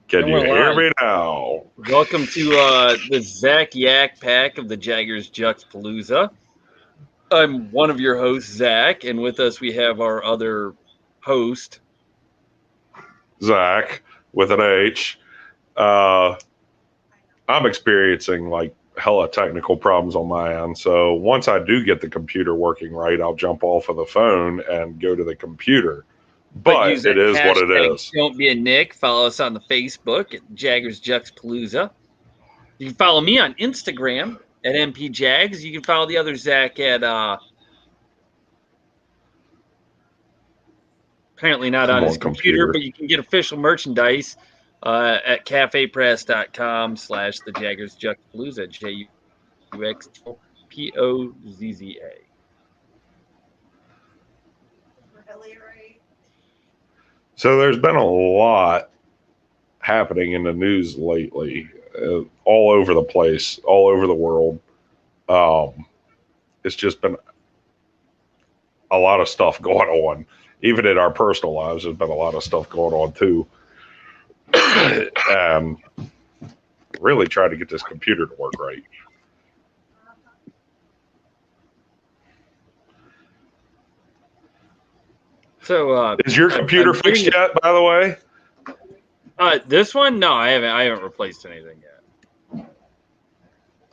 Can you hear me now? Welcome to the Zac Yak Pack of the Jaggers Juxtaplooza. I'm one of your hosts, Zach, and with us we have our other host, Zach, with an H. I'm experiencing like hella technical problems on my end. So once I do get the computer working right, I'll jump off of the phone and go to the computer. But use it is what it hashtag is. Don't be a Nick. Follow us on the Facebook at Jaggers Juxtaplooza. You can follow me on Instagram at MPJags. You can follow the other Zach at apparently not on his computer, but you can get official merchandise at cafepress.com/thejaggersjuxtaplooza, JUXTAPLOOZA. So there's been a lot happening in the news lately, all over the place, all over the world. It's just been a lot of stuff going on. Even in our personal lives, there's been a lot of stuff going on too. Really trying to get this computer to work right. So, is your computer fixed yet? By the way, this one, no, I haven't replaced anything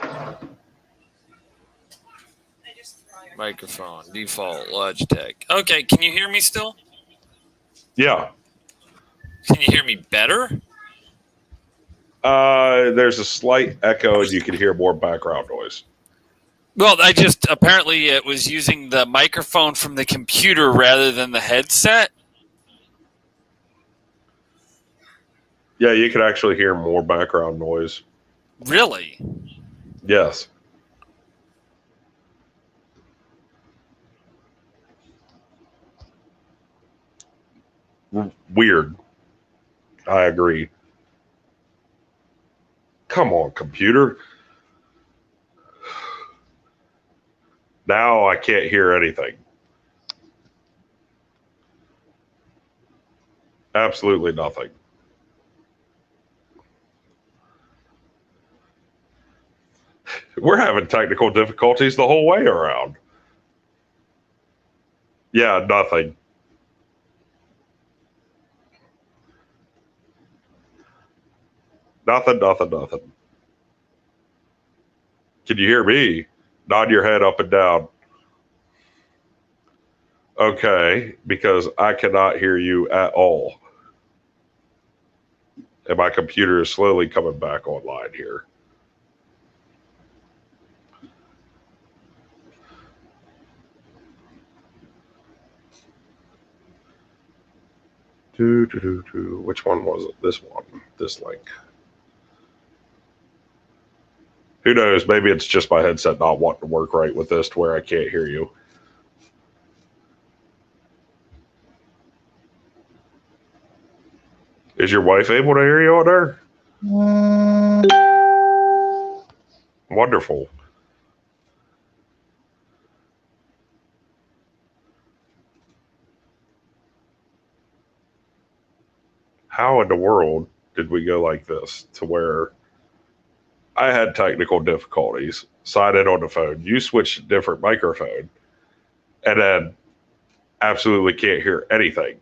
yet. Microphone default Logitech. Okay, can you hear me still? Yeah. Can you hear me better? There's a slight echo, and you can hear more background noise. Well, apparently it was using the microphone from the computer rather than the headset. Yeah, you can actually hear more background noise. Really? Yes. Weird. I agree. Come on, computer. Now I can't hear anything. Absolutely nothing. We're having technical difficulties the whole way around. Yeah, nothing. Nothing. Can you hear me? Nod your head up and down. Okay, because I cannot hear you at all. And my computer is slowly coming back online here. Which one was it? This one. This link. Who knows? Maybe it's just my headset not wanting to work right with this to where I can't hear you. Is your wife able to hear you on there? Wonderful. How in the world did we go like this to where I had technical difficulties, signed in on the phone, you switched to a different microphone, and then absolutely can't hear anything?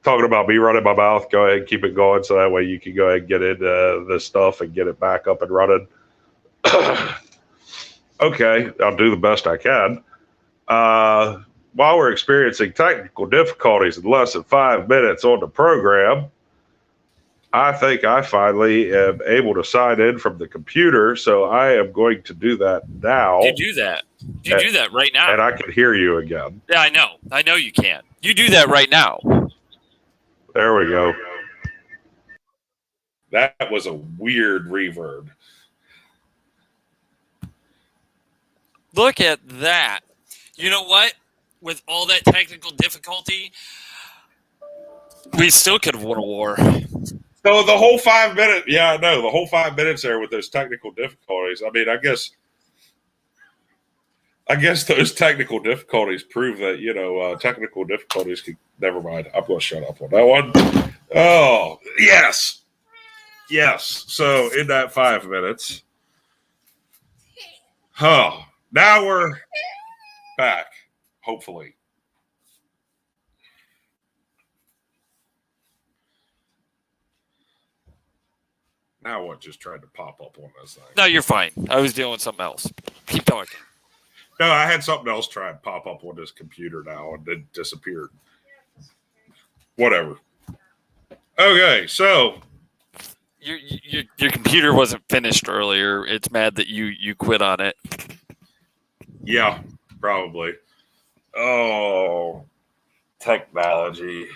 Talking about me running my mouth, go ahead and keep it going so that way you can go ahead and get into this stuff and get it back up and running. Okay, I'll do the best I can. While we're experiencing technical difficulties in less than 5 minutes on the program, I think I finally am able to sign in from the computer, so I am going to do that now. You do that. You do that right now. And I can hear you again. Yeah, I know. I know you can. You do that right now. There we go. That was a weird reverb. Look at that. You know what? With all that technical difficulty, we still could have won a war. So the whole 5 minutes, yeah, I know, the whole 5 minutes there with those technical difficulties. I mean, I guess those technical difficulties prove that, technical difficulties can, never mind. I'm going to shut up on that one. Oh, yes. Yes. So in that 5 minutes, now we're back, hopefully. Now what just tried to pop up on this thing? No, you're fine. I was dealing with something else. Keep talking. No, I had something else try and pop up on this computer now and it disappeared. Whatever. Okay, so Your computer wasn't finished earlier. It's mad that you quit on it. yeah, probably. Oh, technology.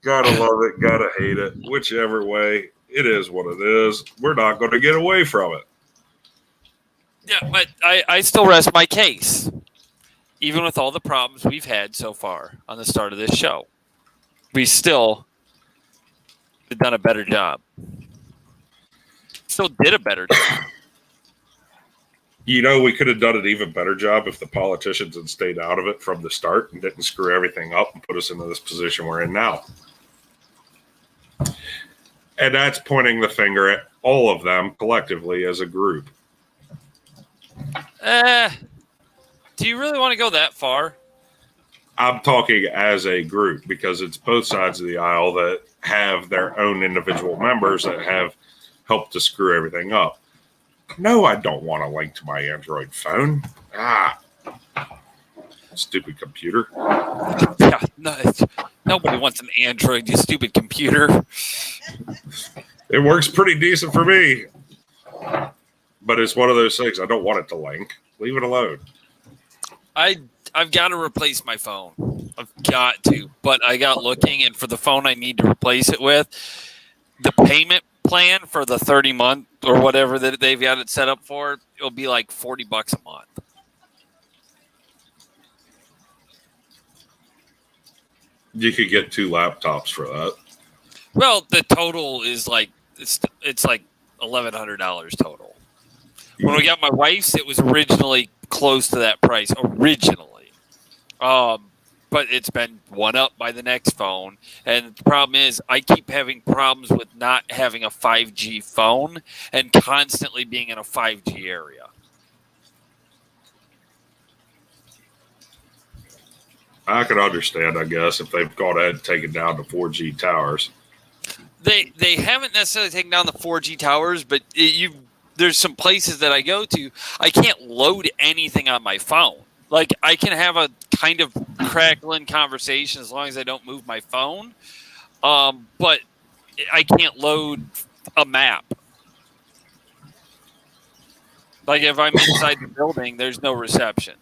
Gotta love it, gotta hate it. Whichever way, it is what it is. We're not going to get away from it. Yeah, but I still rest my case. Even with all the problems we've had so far on the start of this show, we still have done a better job. Still did a better job. You know, we could have done an even better job if the politicians had stayed out of it from the start and didn't screw everything up and put us into this position we're in now. And that's pointing the finger at all of them collectively as a group. Do you really want to go that far? I'm talking as a group because it's both sides of the aisle that have their own individual members that have helped to screw everything up. No, I don't want a link to my Android phone. Stupid computer. Yeah, no, nobody wants an Android, you stupid computer. It works pretty decent for me. But it's one of those things. I don't want it to link. Leave it alone. I've got to replace my phone. I've got to. But I got looking, and for the phone I need to replace it with, the payment plan for the 30-month or whatever that they've got it set up for, it'll be like $40 a month. You could get 2 laptops for that. Well, the total is like it's like $1,100 total. When we got my wife's, it was originally close to that price originally, but it's been one up by the next phone. And the problem is, I keep having problems with not having a 5G phone and constantly being in a 5G area. I could understand, I guess, if they've gone ahead and taken down the 4G towers. They haven't necessarily taken down the 4G towers, but there's some places that I go to, I can't load anything on my phone. Like, I can have a kind of crackling conversation as long as I don't move my phone, but I can't load a map. Like, if I'm inside the building, there's no reception.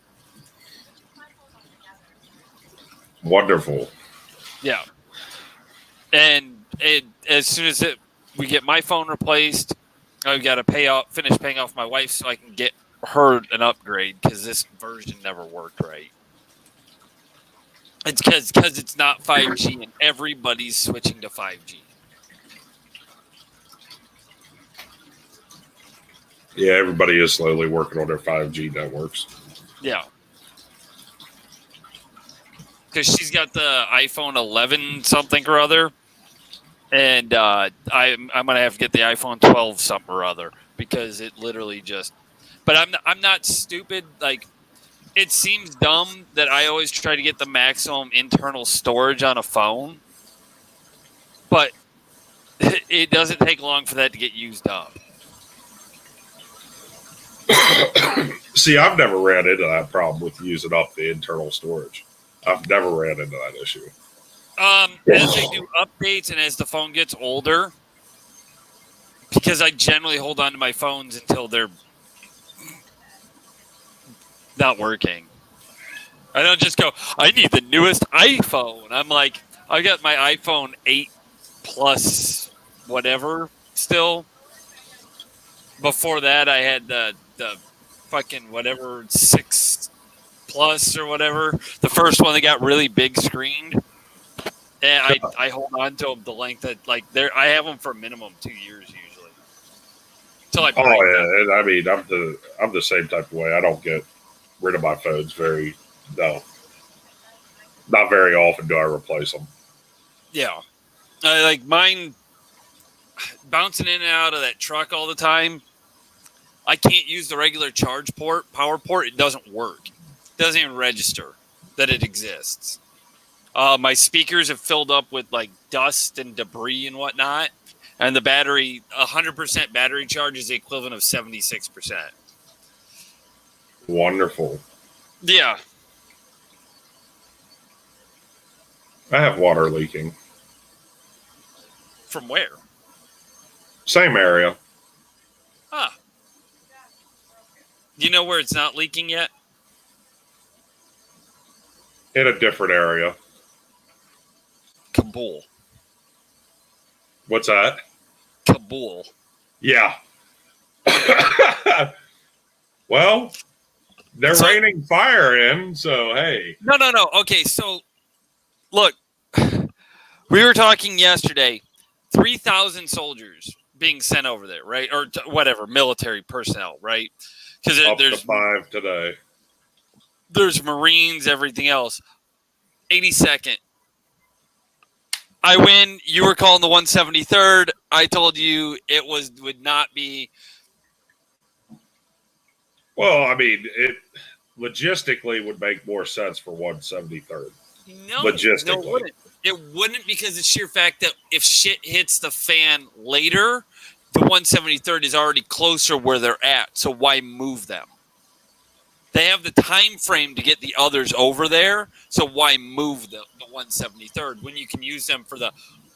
Wonderful. Yeah. And as soon as we get my phone replaced, I've got to finish paying off my wife so I can get her an upgrade because this version never worked right. It's because it's not 5G and everybody's switching to 5G. Yeah, everybody is slowly working on their 5G networks. Yeah. Because she's got the iPhone 11 something or other. And I'm going to have to get the iPhone 12 something or other because it literally just... But I'm not stupid. Like, it seems dumb that I always try to get the maximum internal storage on a phone. But it doesn't take long for that to get used up. See, I've never ran into that problem with using up the internal storage. I've never ran into that issue. As they do updates and as the phone gets older, because I generally hold on to my phones until they're not working. I don't just go, I need the newest iPhone. I'm like, I got my iPhone 8 plus whatever still. Before that, I had the fucking whatever 6 plus or whatever. The first one that got really big screened. And I hold on to them the length that, like, I have them for a minimum 2 years usually. Until I break them. And I mean, I'm the same type of way. I don't get rid of my phones not very often do I replace them. Yeah. Like mine bouncing in and out of that truck all the time. I can't use the regular power port. It doesn't work. It doesn't even register that it exists. My speakers have filled up with like dust and debris and whatnot. And the battery, 100% battery charge is the equivalent of 76%. Wonderful. Yeah. I have water leaking. From where? Same area. Ah. Do you know where it's not leaking yet? In a different area. Kabul. What's that? Kabul. Yeah. Well, they're raining fire in, so hey. No. Okay, so look, we were talking yesterday, 3,000 soldiers being sent over there, right? Or whatever, military personnel, right? Because there's to 5 today. There's Marines, everything else. 82nd. I win. You were calling the 173rd. I told you it would not be. Well, I mean, it logistically would make more sense for 173rd. No, logistically. It wouldn't because the sheer fact that if shit hits the fan later, the 173rd is already closer where they're at. So why move them? They have the time frame to get the others over there. So why move the 173rd when you can use them for the,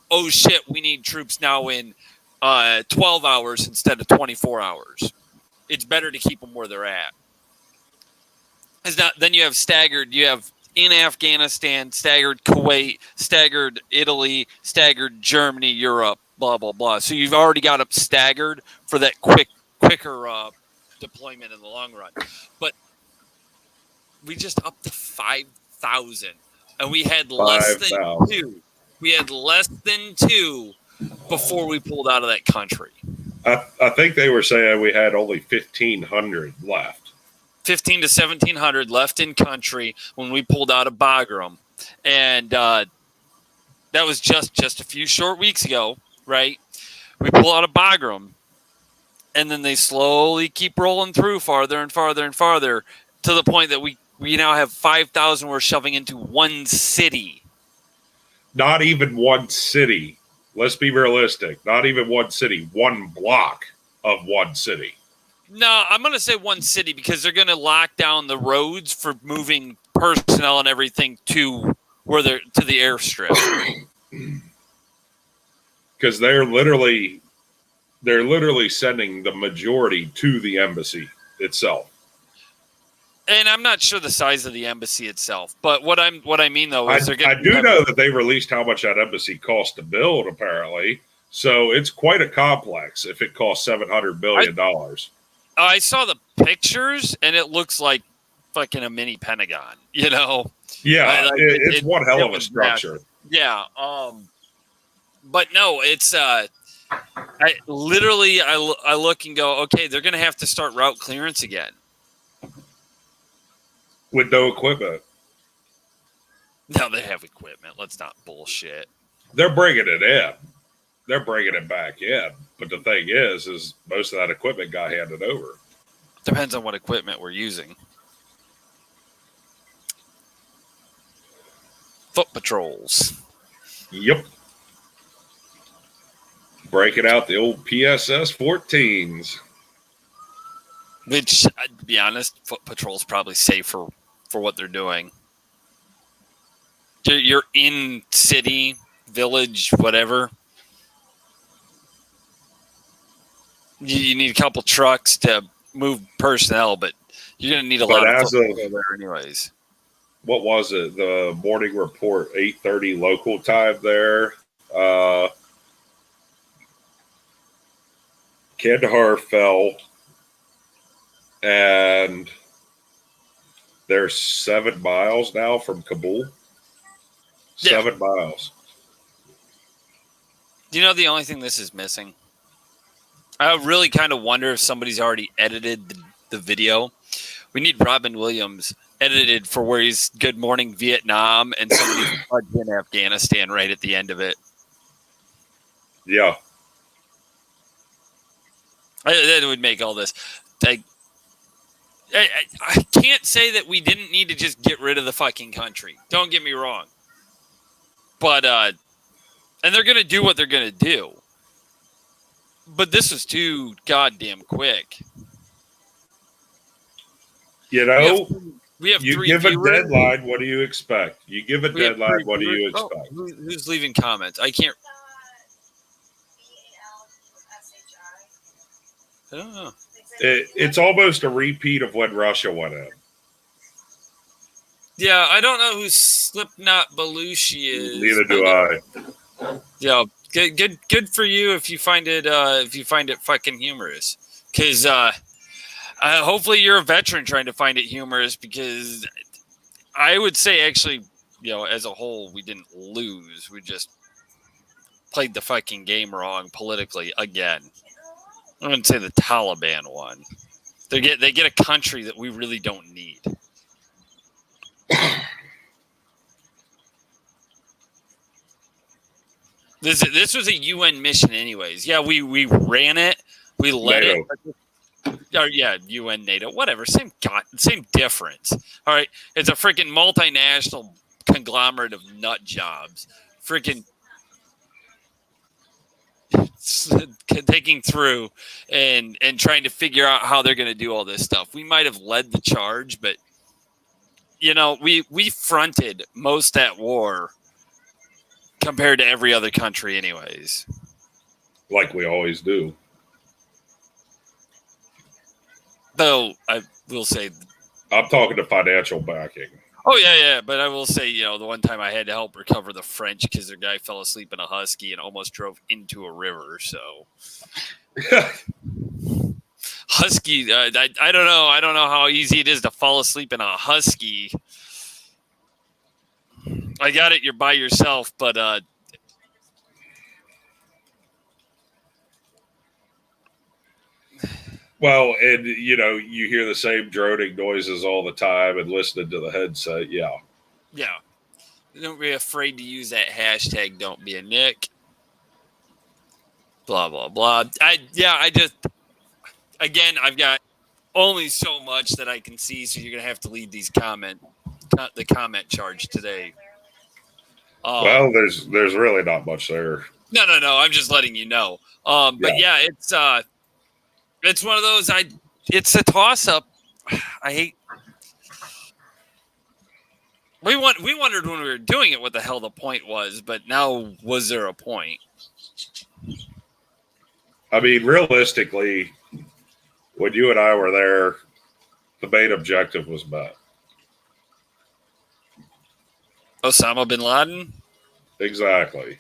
oh shit, we need troops now in 12 hours instead of 24 hours. It's better to keep them where they're at. Then you have staggered. You have in Afghanistan, staggered Kuwait, staggered Italy, staggered Germany, Europe, blah, blah, blah. So you've already got them staggered for that quicker deployment in the long run. But we just upped to 5,000. And we had less than 2. We had less than 2 before we pulled out of that country. I think they were saying we had only 1,500 left. 15 to 1,700 left in country when we pulled out of Bagram. And that was just a few short weeks ago, right? We pull out of Bagram. And then they slowly keep rolling through farther and farther and farther to the point that we now have 5,000 we're shoving into one city. Not even one city. Let's be realistic. Not even one city. One block of one city. No, I'm going to say one city because they're going to lock down the roads for moving personnel and everything to the airstrip. Because they're literally sending the majority to the embassy itself. And I'm not sure the size of the embassy itself, but what I mean though is they're going to. I do know that they released how much that embassy cost to build, apparently. So it's quite a complex. If it costs $700 billion. I saw the pictures, and it looks like fucking a mini Pentagon. You know. Yeah, it's one hell of a structure. Massive. Yeah. But no, it's I look and go, okay, they're going to have to start route clearance again. With no equipment. No, they have equipment. Let's not bullshit. They're bringing it in. They're bringing it back in. But the thing is most of that equipment got handed over. Depends on what equipment we're using. Foot patrols. Yep. Breaking out the old PSS 14s. Which, to be honest, foot patrol's probably safer for what they're doing. You're in city, village, whatever. You need a couple trucks to move personnel, but you're going to need a lot of foot patrol there anyways. What was it? The morning report, 8:30 local time there. Kandahar fell. And they're 7 miles now from Kabul. 7 miles. Do you know the only thing this is missing? I really kind of wonder if somebody's already edited the video. We need Robin Williams edited for where he's Good Morning Vietnam and somebody's plugged in Afghanistan right at the end of it. Yeah. That would make all this. Like, I can't say that we didn't need to just get rid of the fucking country. Don't get me wrong. But, and they're going to do what they're going to do. But this was too goddamn quick. You know, we have you three give viewers. a deadline, what do you expect? You give a deadline, what do you expect? Oh, who's leaving comments? I can't. I don't know. It's almost a repeat of when Russia went in. Yeah, I don't know who Slipknot Belushi is. Neither do I. Yeah, good for you if you find it fucking humorous. Because hopefully you're a veteran trying to find it humorous. Because I would say actually, as a whole, we didn't lose. We just played the fucking game wrong politically again. I wouldn't say the Taliban won. They get a country that we really don't need. This was a UN mission, anyways. Yeah, we ran it. We led NATO. it. Yeah, UN, NATO, whatever. Same difference. All right, it's a freaking multinational conglomerate of nut jobs. Freaking taking through and trying to figure out how they're going to do all this stuff. We might have led the charge, but we fronted most that war compared to every other country anyways. Like we always do. Though I will say, I'm talking to financial backing. oh yeah, but I will say, the one time I had to help recover the French because their guy fell asleep in a husky and almost drove into a river. So husky, I don't know. I don't know how easy it is to fall asleep in a husky. I got it. You're by yourself, but well, and you hear the same droning noises all the time and listening to the headset. Yeah. Don't be afraid to use that hashtag. Don't be a Nick. Blah blah blah. I've got only so much that I can see, so you're gonna have to lead the comment charge today. Well, there's really not much there. No. I'm just letting you know. But yeah, it's one of those. It's a toss up. I hate. We wondered when we were doing it what the hell the point was, but now was there a point? I mean, realistically, when you and I were there, the main objective was met. Osama bin Laden? Exactly.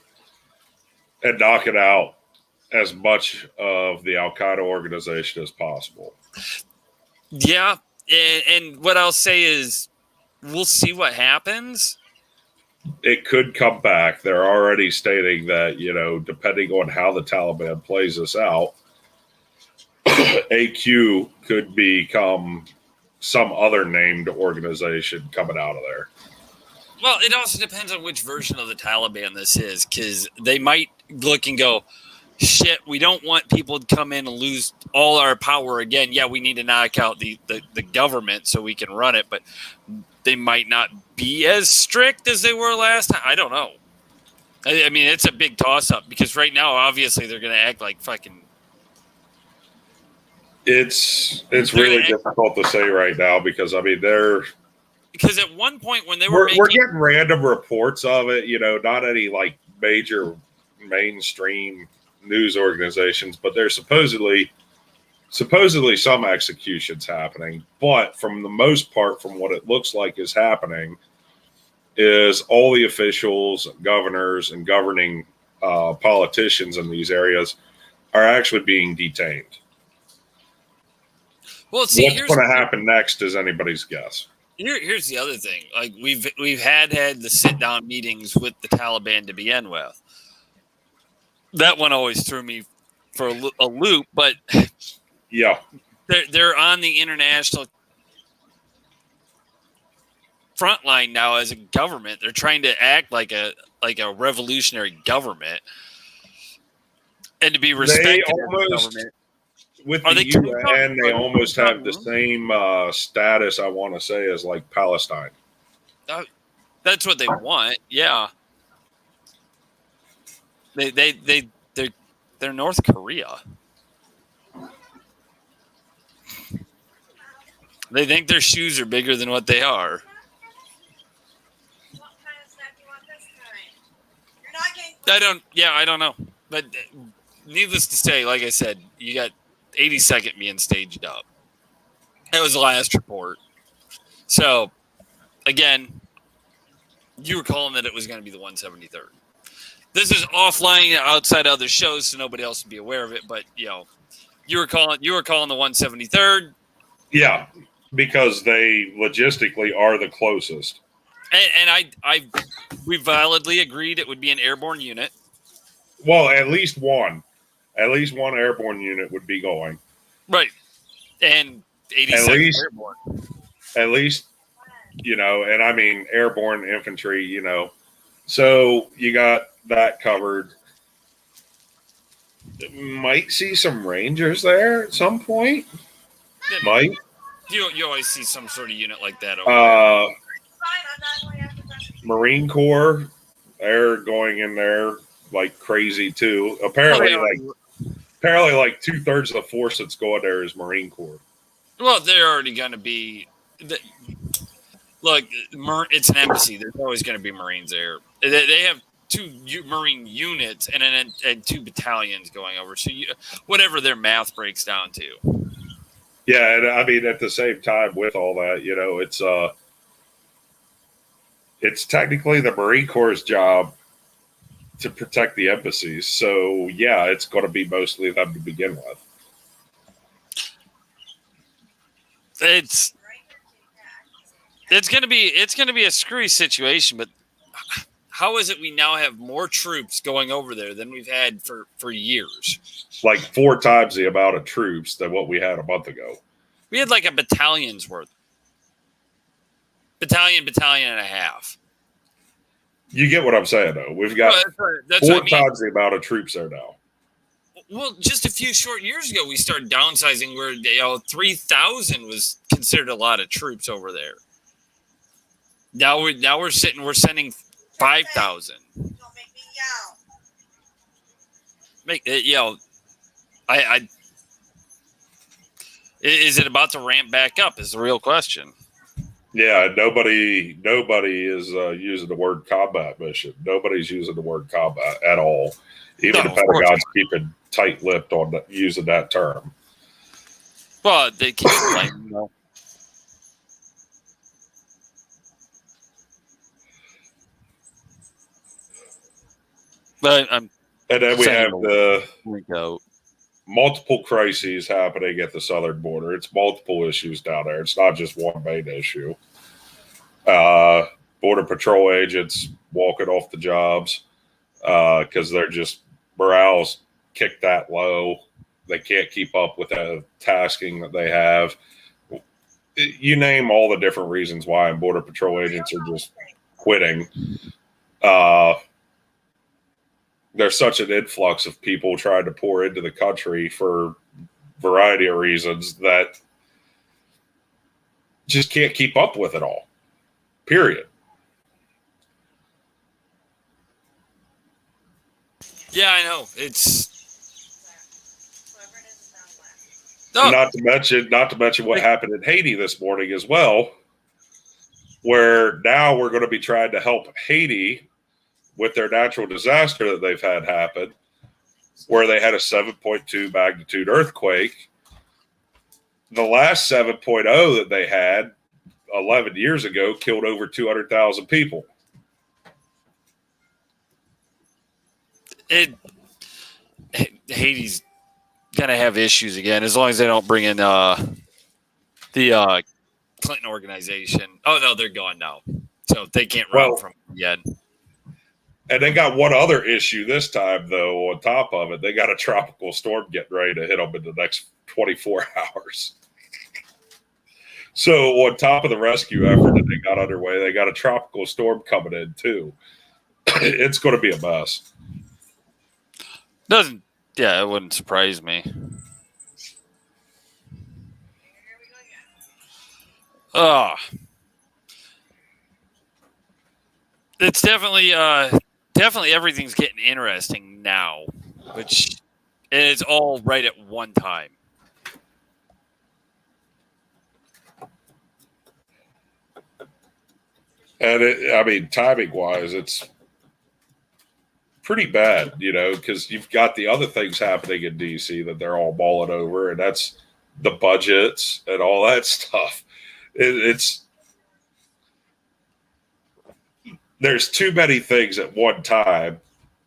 And knocking out as much of the Al-Qaeda organization as possible. Yeah. And what I'll say is we'll see what happens. It could come back. They're already stating that, depending on how the Taliban plays this out, AQ could become some other named organization coming out of there. Well, it also depends on which version of the Taliban this is, because they might look and go, shit, we don't want people to come in and lose all our power again. Yeah, we need to knock out the government so we can run it, but they might not be as strict as they were last time. I don't know. I mean, it's a big toss-up because right now, obviously, they're going to act like fucking... It's really difficult to say right now because, I mean, because at one point when they were we're getting random reports of it, not any like major mainstream news organizations, but there's supposedly some executions happening. But from the most part, from what it looks like is happening, is all the officials, governors, and governing politicians in these areas are actually being detained. Well, see, what's going to happen next is anybody's guess. Here's the other thing. Like we've had the sit down meetings with the Taliban to begin with. That one always threw me for a loop, but yeah, they're on the international front line now as a government. They're trying to act like a revolutionary government. and to be respected They as a almost, government. with Are the they coming UN, they from- almost have the from- same status, I want to say, as like Palestine. That's what they want. Yeah. They're North Korea. They think their shoes are bigger than what they are. What kind of snack do you want this time? You're not getting. I don't know. But needless to say, like I said, you got 82nd being staged up. That was the last report. So, again, you were calling that it was going to be the 173rd. This is offline outside other shows, so nobody else would be aware of it. But you were calling the 173rd. Yeah, because they logistically are the closest. And we validly agreed it would be an airborne unit. Well, at least one airborne unit would be going. Right. And 82nd airborne. At least, and I mean airborne infantry, So you got that covered. Might see some Rangers there at some point. Might. You always see some sort of unit like that over Fine, I'm not going after that. Marine Corps, they're going in there like crazy too. Apparently, like 2/3 of the force that's going there is Marine Corps. Well, they're already going to be. Look, it's an embassy. There's always going to be Marines there. They have 2 Marine units and 2 battalions going over. So whatever their math breaks down to. Yeah, and I mean at the same time with all that, it's technically the Marine Corps' job to protect the embassies. So yeah, it's going to be mostly them to begin with. It's going to be a screwy situation, but how is it we now have more troops going over there than we've had for years? Like 4 times the amount of troops than what we had a month ago. We had like a battalion's worth. Battalion and a half. You get what I'm saying, though. We've got that's 4 what I mean. times the amount of troops there now. Well, just a few short years ago, we started downsizing where 3,000 was considered a lot of troops over there. Now we're sending 5,000. Don't make me yell. Make it I is it about to ramp back up? Is the real question. Yeah, nobody is using the word combat mission. Nobody's using the word combat at all. Even the Pentagon's keeping tight-lipped on using that term. Well, they keep blaming though. But and then we have the go. multiple crises happening at the southern border. It's multiple issues down there. It's not just one main issue. Border Patrol agents walking off the jobs because they're just morale's kicked that low. They can't keep up with the tasking that they have. You name all the different reasons why, and Border Patrol agents are just quitting. There's such an influx of people trying to pour into the country for a variety of reasons that just can't keep up with it all. Period. Yeah, I know. It's Whoever it is now left. Not to mention what happened in Haiti this morning as well, where now we're going to be trying to help Haiti with their natural disaster that they've had happen, where they had a 7.2 magnitude earthquake. The last 7.0 that they had 11 years ago killed over 200,000 people. Haiti's gonna have issues again as long as they don't bring in the Clinton organization. Oh no, they're gone now, so they can't run from it yet. And they got one other issue this time, though. On top of it, they got a tropical storm getting ready to hit them in the next 24 hours. So on top of the rescue effort that they got underway, they got a tropical storm coming in too. It's going to be a mess. Yeah, it wouldn't surprise me. Here we go again. Oh, it's definitely everything's getting interesting now, which is all right at one time. And timing wise, it's pretty bad, because you've got the other things happening in DC that they're all mulling over, and that's the budgets and all that stuff. There's too many things at one time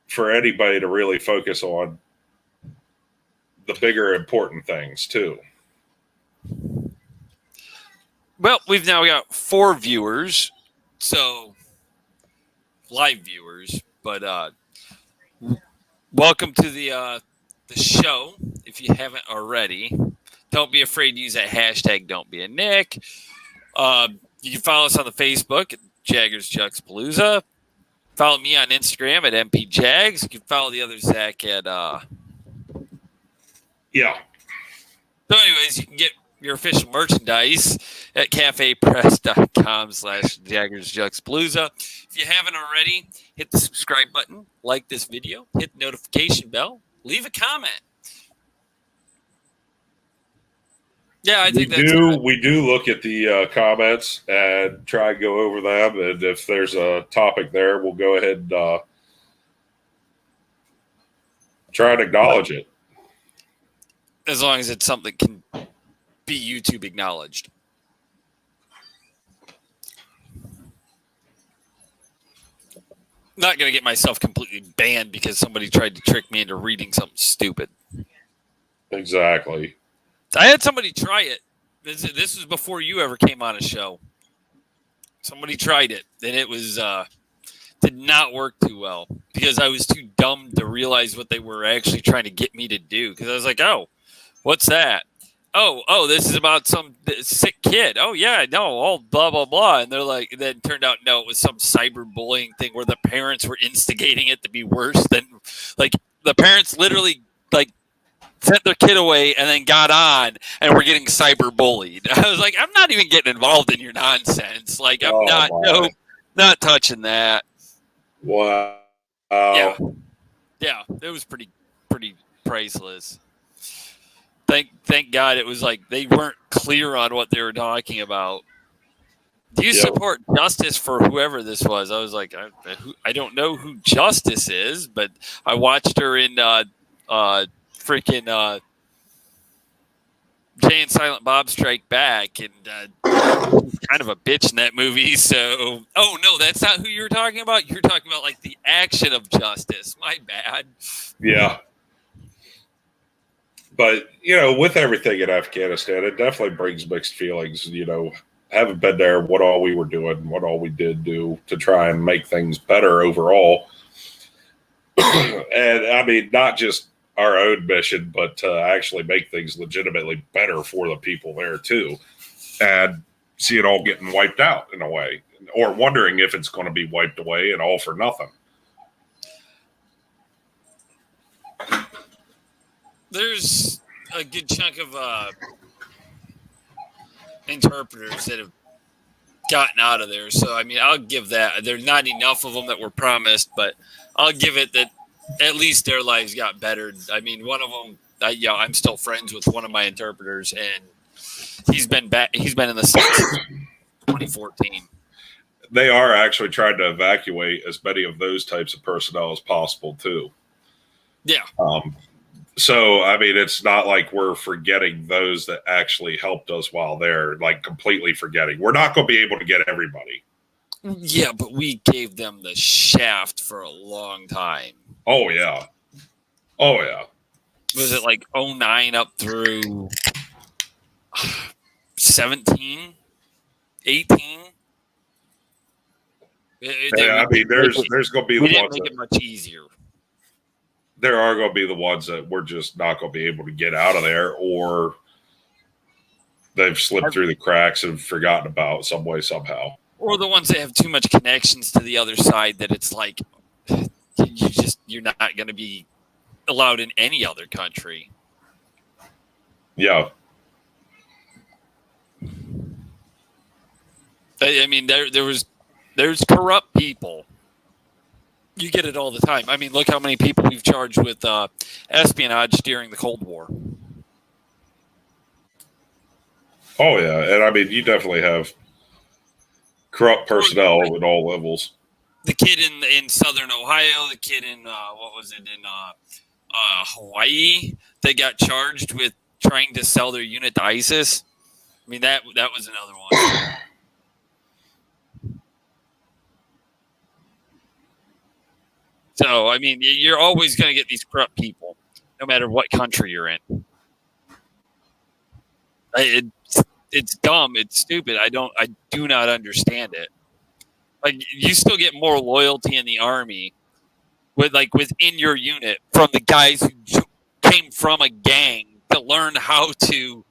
for anybody to really focus on the bigger important things too. Well, we've now got 4 viewers, so live viewers, but welcome to the show. If you haven't already, don't be afraid to use that hashtag Don't Be a Nick. You can follow us on the Facebook at Jaggers Juxtaplooza. Follow me on Instagram at MPJags. You can follow the other Zach at Yeah. So anyways, you can get your official merchandise at cafepress.com/JaggersJuxtaplooza. If you haven't already, hit the subscribe button, like this video, hit the notification bell, leave a comment. Yeah, I think we do look at the comments and try and go over them. And if there's a topic there, we'll go ahead and try and acknowledge it. As long as it's something that can be YouTube acknowledged. Not going to get myself completely banned because somebody tried to trick me into reading something stupid. Exactly. I had somebody try it. This was before you ever came on a show. Somebody tried it, and it was did not work too well because I was too dumb to realize what they were actually trying to get me to do. Because I was like, "Oh, what's that? Oh, this is about some sick kid. Oh yeah, I know. All blah blah blah." And they're like, then it turned out no, it was some cyberbullying thing where the parents were instigating it to be worse than like the parents literally like sent their kid away and then got on and were getting cyberbullied. I was like, I'm not even getting involved in your nonsense. Like I'm not touching that. Wow. Yeah, it was pretty priceless. Thank God it was like they weren't clear on what they were talking about. Do you support Justice for whoever this was? I was like, I don't know who Justice is, but I watched her in freaking Jay and Silent Bob Strike Back, and kind of a bitch in that movie. So, oh no, that's not who you're talking about. You're talking about like the action of Justice. My bad. Yeah. But, with everything in Afghanistan, it definitely brings mixed feelings. Haven't been there, what all we were doing, what all we did do to try and make things better overall. And, I mean, not just our own mission, but to actually make things legitimately better for the people there, too. And see it all getting wiped out in a way, or wondering if it's going to be wiped away and all for nothing. There's a good chunk of interpreters that have gotten out of there. So, I mean, I'll give that. There's not enough of them that were promised, but I'll give it that at least their lives got bettered. I mean, one of them, I'm still friends with one of my interpreters, and he's been back. He's been in the States since 2014. They are actually trying to evacuate as many of those types of personnel as possible, too. Yeah. So, I mean, it's not like we're forgetting those that actually helped us while they're like completely forgetting. We're not going to be able to get everybody. Yeah, but we gave them the shaft for a long time. Oh, yeah. Oh, yeah. Was it like 09 up through 17, 18? I mean, there's going to be the ones didn't make it much easier. There are going to be the ones that we're just not going to be able to get out of there, or they've slipped through the cracks and forgotten about some way, somehow. Or the ones that have too much connections to the other side that it's like you're not going to be allowed in any other country. Yeah. I mean, there's corrupt people. You get it all the time. I mean, look how many people we've charged with espionage during the Cold War. Oh, yeah. And I mean, you definitely have corrupt personnel at all levels. The kid in Southern Ohio, the kid in, Hawaii, they got charged with trying to sell their unit to ISIS. I mean, that was another one. So, I mean, you're always going to get these corrupt people, no matter what country you're in. It's dumb. It's stupid. I do not understand it. Like, you still get more loyalty in the army within your unit from the guys who came from a gang to learn how to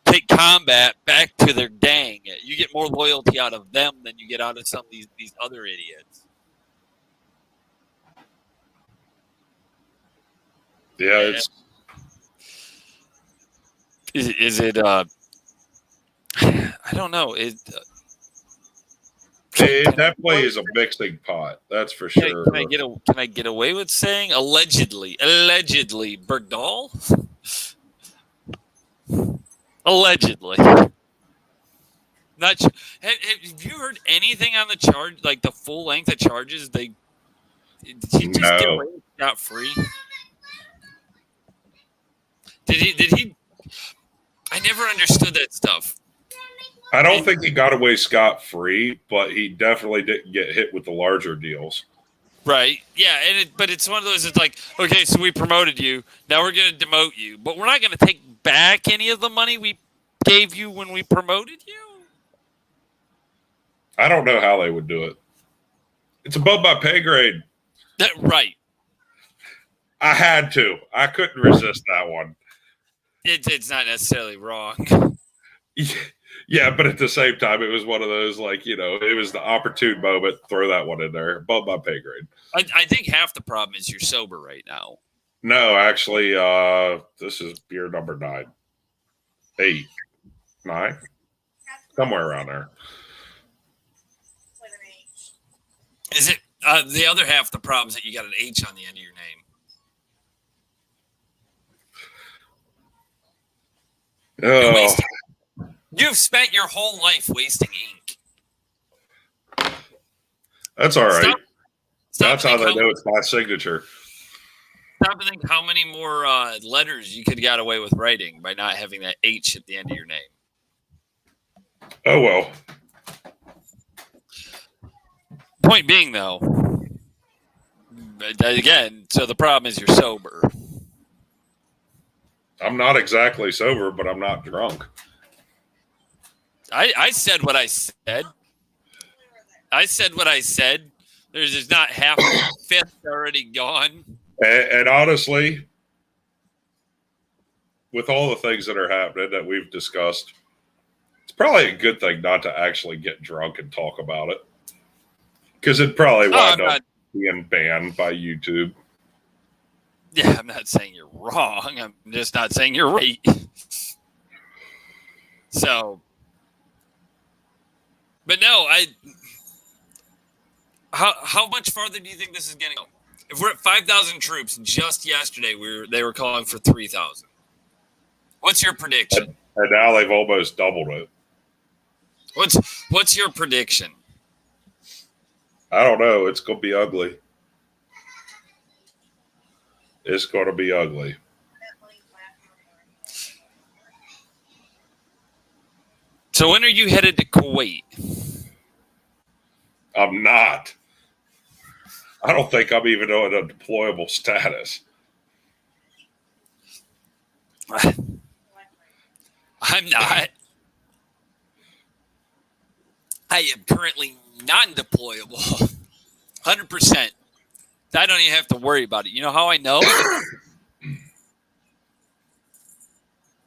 take combat back to their gang. You get more loyalty out of them than you get out of some of these other idiots. Yeah, it's. Is it? I don't know. It definitely is a mixing pot. That's for sure. Can I get away with saying allegedly, Bergdahl? Allegedly. Not. Have you heard anything on the charge? Like the full length of charges? Did he just get away scot free? Did he? I never understood that stuff. I don't think he got away scot-free, but he definitely didn't get hit with the larger deals. Right. Yeah, but it's one of those, it's like, okay, so we promoted you. Now we're going to demote you. But we're not going to take back any of the money we gave you when we promoted you? I don't know how they would do it. It's above my pay grade. Right. I had to. I couldn't resist that one. It's not necessarily wrong. Yeah, but at the same time, it was one of those, like, it was the opportune moment. Throw that one in there. Above my pay grade. I think half the problem is you're sober right now. No, actually, this is beer number 9. 8. 9? Somewhere around there. Is it the other half of the problem is that you got an H on the end of your name? Oh. You've spent your whole life wasting ink. That's all right. Stop That's how they know it's my signature. Stop and think how many more letters you could have got away with writing by not having that H at the end of your name. Oh, well. Point being, though, again, so the problem is you're sober. I'm not exactly sober, but I'm not drunk. I said what I said. I said what I said. There's not half a fifth already gone. And honestly, with all the things that are happening that we've discussed, it's probably a good thing not to actually get drunk and talk about it. Because it'd probably wind up being banned by YouTube. Yeah, I'm not saying you're wrong. I'm just not saying you're right. So, but no, how much farther do you think this is going to go? If we're at 5,000 troops, just yesterday they were calling for 3,000. What's your prediction? And now they've almost doubled it. What's your prediction? I don't know. It's going to be ugly. It's going to be ugly. So when are you headed to Kuwait? I'm not. I don't think I'm even on a deployable status. I'm not. I am currently non-deployable. 100%. I don't even have to worry about it. You know how I know?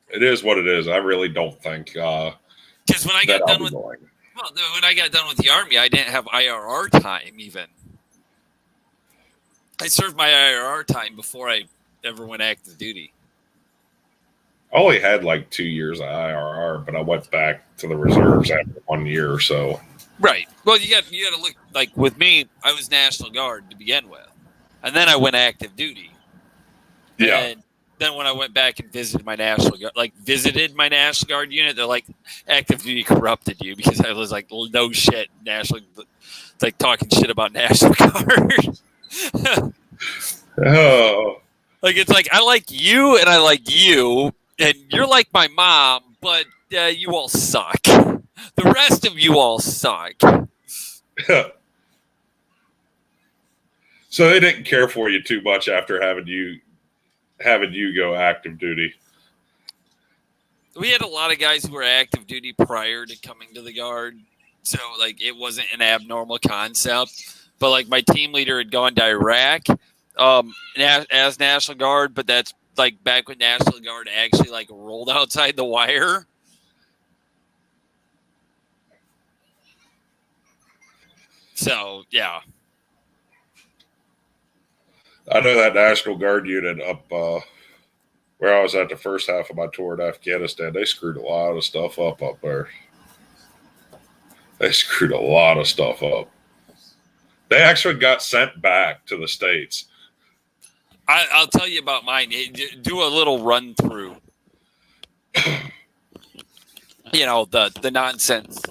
It is what it is. I really don't think because when I got done with when I got done with the Army, I didn't have IRR time even. I served my IRR time before I ever went active duty. I only had like 2 years of IRR, but I went back to the reserves after 1 year or so. Right. Well, you got to look, like with me, I was National Guard to begin with, and then I went active duty. Yeah. And then when I went back and visited my National Guard unit, they're like, active duty corrupted you, because I was like, no shit, it's like talking shit about National Guard. Oh. Like, it's like, I like you and I like you, and you're like my mom, but you all suck. The rest of you all suck. So they didn't care for you too much after having you go active duty. We had a lot of guys who were active duty prior to coming to the Guard, so like it wasn't an abnormal concept. But like my team leader had gone to Iraq as National Guard, but that's like back when National Guard actually like rolled outside the wire. So yeah, I know that National Guard unit up where I was at the first half of my tour in Afghanistan, they screwed a lot of stuff up there. They screwed a lot of stuff up. They actually got sent back to the States. I'll tell you about mine. Do a little run through. You know, the nonsense.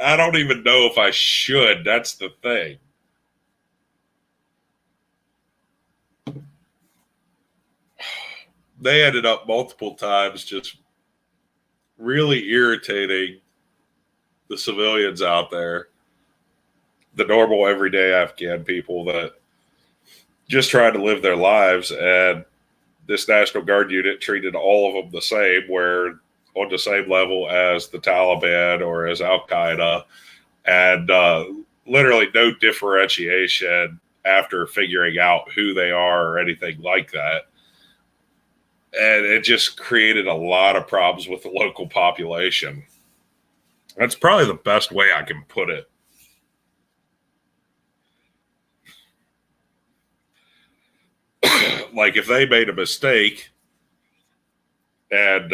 I don't even know if I should. That's the thing. They ended up multiple times just really irritating the civilians out there, the normal everyday Afghan people that just tried to live their lives. And this National Guard unit treated all of them the same, where on the same level as the Taliban or as Al-Qaeda, and literally no differentiation after figuring out who they are or anything like that. And it just created a lot of problems with the local population. That's probably the best way I can put it. Like if they made a mistake and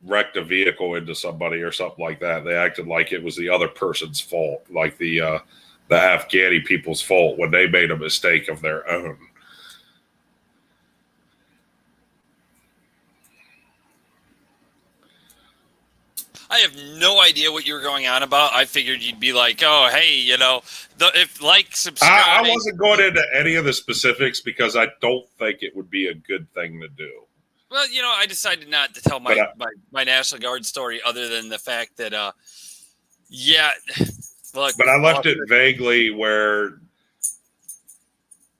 wrecked a vehicle into somebody or something like that, they acted like it was the other person's fault, like the Afghani people's fault when they made a mistake of their own. I have no idea what you were going on about. I figured you'd be like, oh, hey, you know, subscribe. I wasn't going into any of the specifics because I don't think it would be a good thing to do. Well, you know, I decided not to tell my National Guard story other than the fact that, yeah. Look, but I left it vaguely where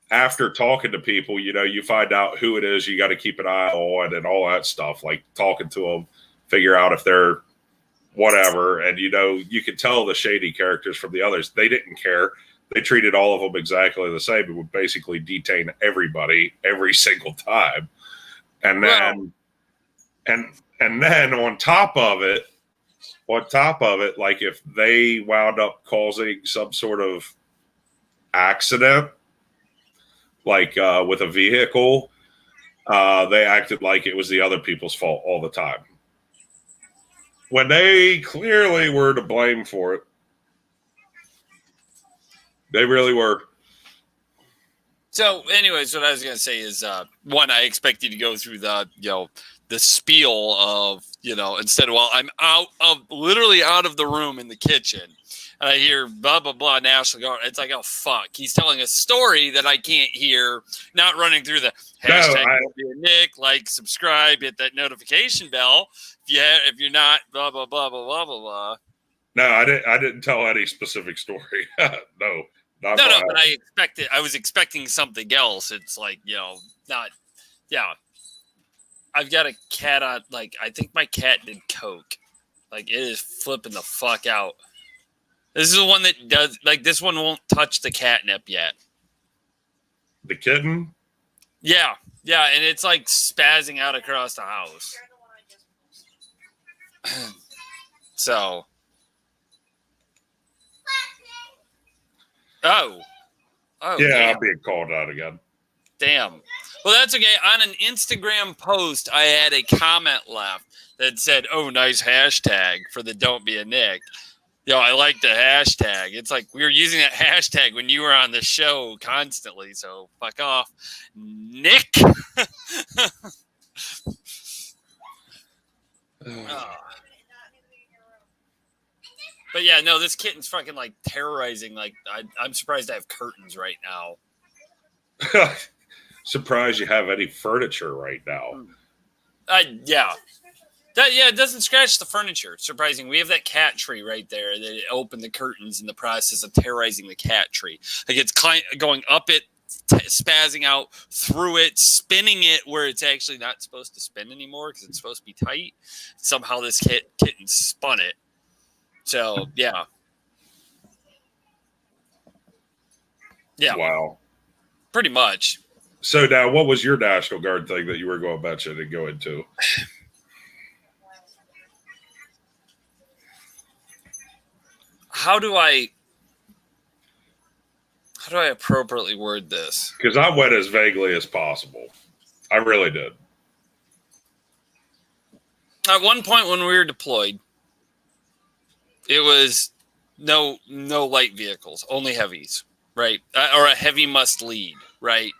after talking to people, you know, you find out who it is you got to keep an eye on and all that stuff, like talking to them, figure out if they're whatever. And, you know, you can tell the shady characters from the others. They didn't care. They treated all of them exactly the same. It would basically detain everybody every single time. And then, and then on top of it, like if they wound up causing some sort of accident, like with a vehicle, they acted like it was the other people's fault all the time, when they clearly were to blame for it. They really were. So, anyways, what I was going to say is, one, I expect you to go through the spiel of, you know, instead of, well, I'm literally out of the room in the kitchen, and I hear blah, blah, blah, National Guard. It's like, oh, fuck. He's telling a story that I can't hear, not running through the hashtag Nick, like, subscribe, hit that notification bell. If you're not, blah, blah, blah, blah, blah, blah, blah. No, I didn't tell any specific story. No. No, but I was expecting something else. It's like, you know, not, yeah. I've got a cat on, like, I think my cat did coke. Like, it is flipping the fuck out. This is the one that does, like, this one won't touch the catnip yet. The kitten? Yeah, and it's like spazzing out across the house. So, Oh, yeah, damn. I'm being called out again. Damn. Well, that's okay. On an Instagram post, I had a comment left that said, "Oh, nice hashtag for the Don't Be a Nick." Yo, I like the hashtag. It's like we were using that hashtag when you were on the show constantly. So fuck off, Nick. But yeah, no, this kitten's fucking like terrorizing. Like I'm surprised I have curtains right now. Surprised you have any furniture right now. Yeah. It doesn't scratch the furniture. Surprising. We have that cat tree right there that it opened the curtains in the process of terrorizing the cat tree. Like it's going up it, spazzing out through it, spinning it where it's actually not supposed to spin anymore because it's supposed to be tight. Somehow this kitten spun it. So, yeah. Yeah. Wow. Pretty much. So now, what was your National Guard thing that you were going to mention and go into? How do I appropriately word this? Because I went as vaguely as possible. I really did. At one point when we were deployed, it was no light vehicles, only heavies, right? Or a heavy must lead, right?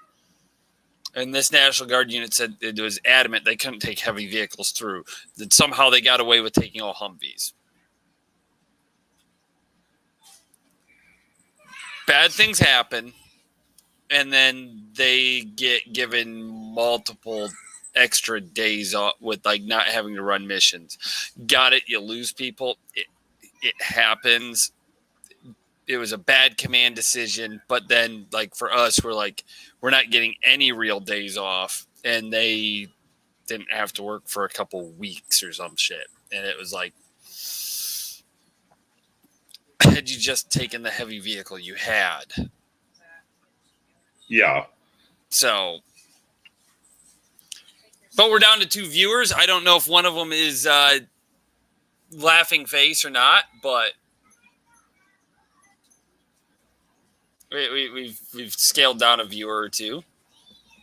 And this National Guard unit said it was adamant they couldn't take heavy vehicles through. That somehow they got away with taking all Humvees. Bad things happen, and then they get given multiple extra days off with like not having to run missions. Got it? You lose people. It happens. It was a bad command decision, but then like for us, we're not getting any real days off, and they didn't have to work for a couple weeks or some shit. And it was like, had you just taken the heavy vehicle you had? Yeah. So, but we're down to 2 viewers. I don't know if one of them is laughing face or not, but we've scaled down a viewer or 2.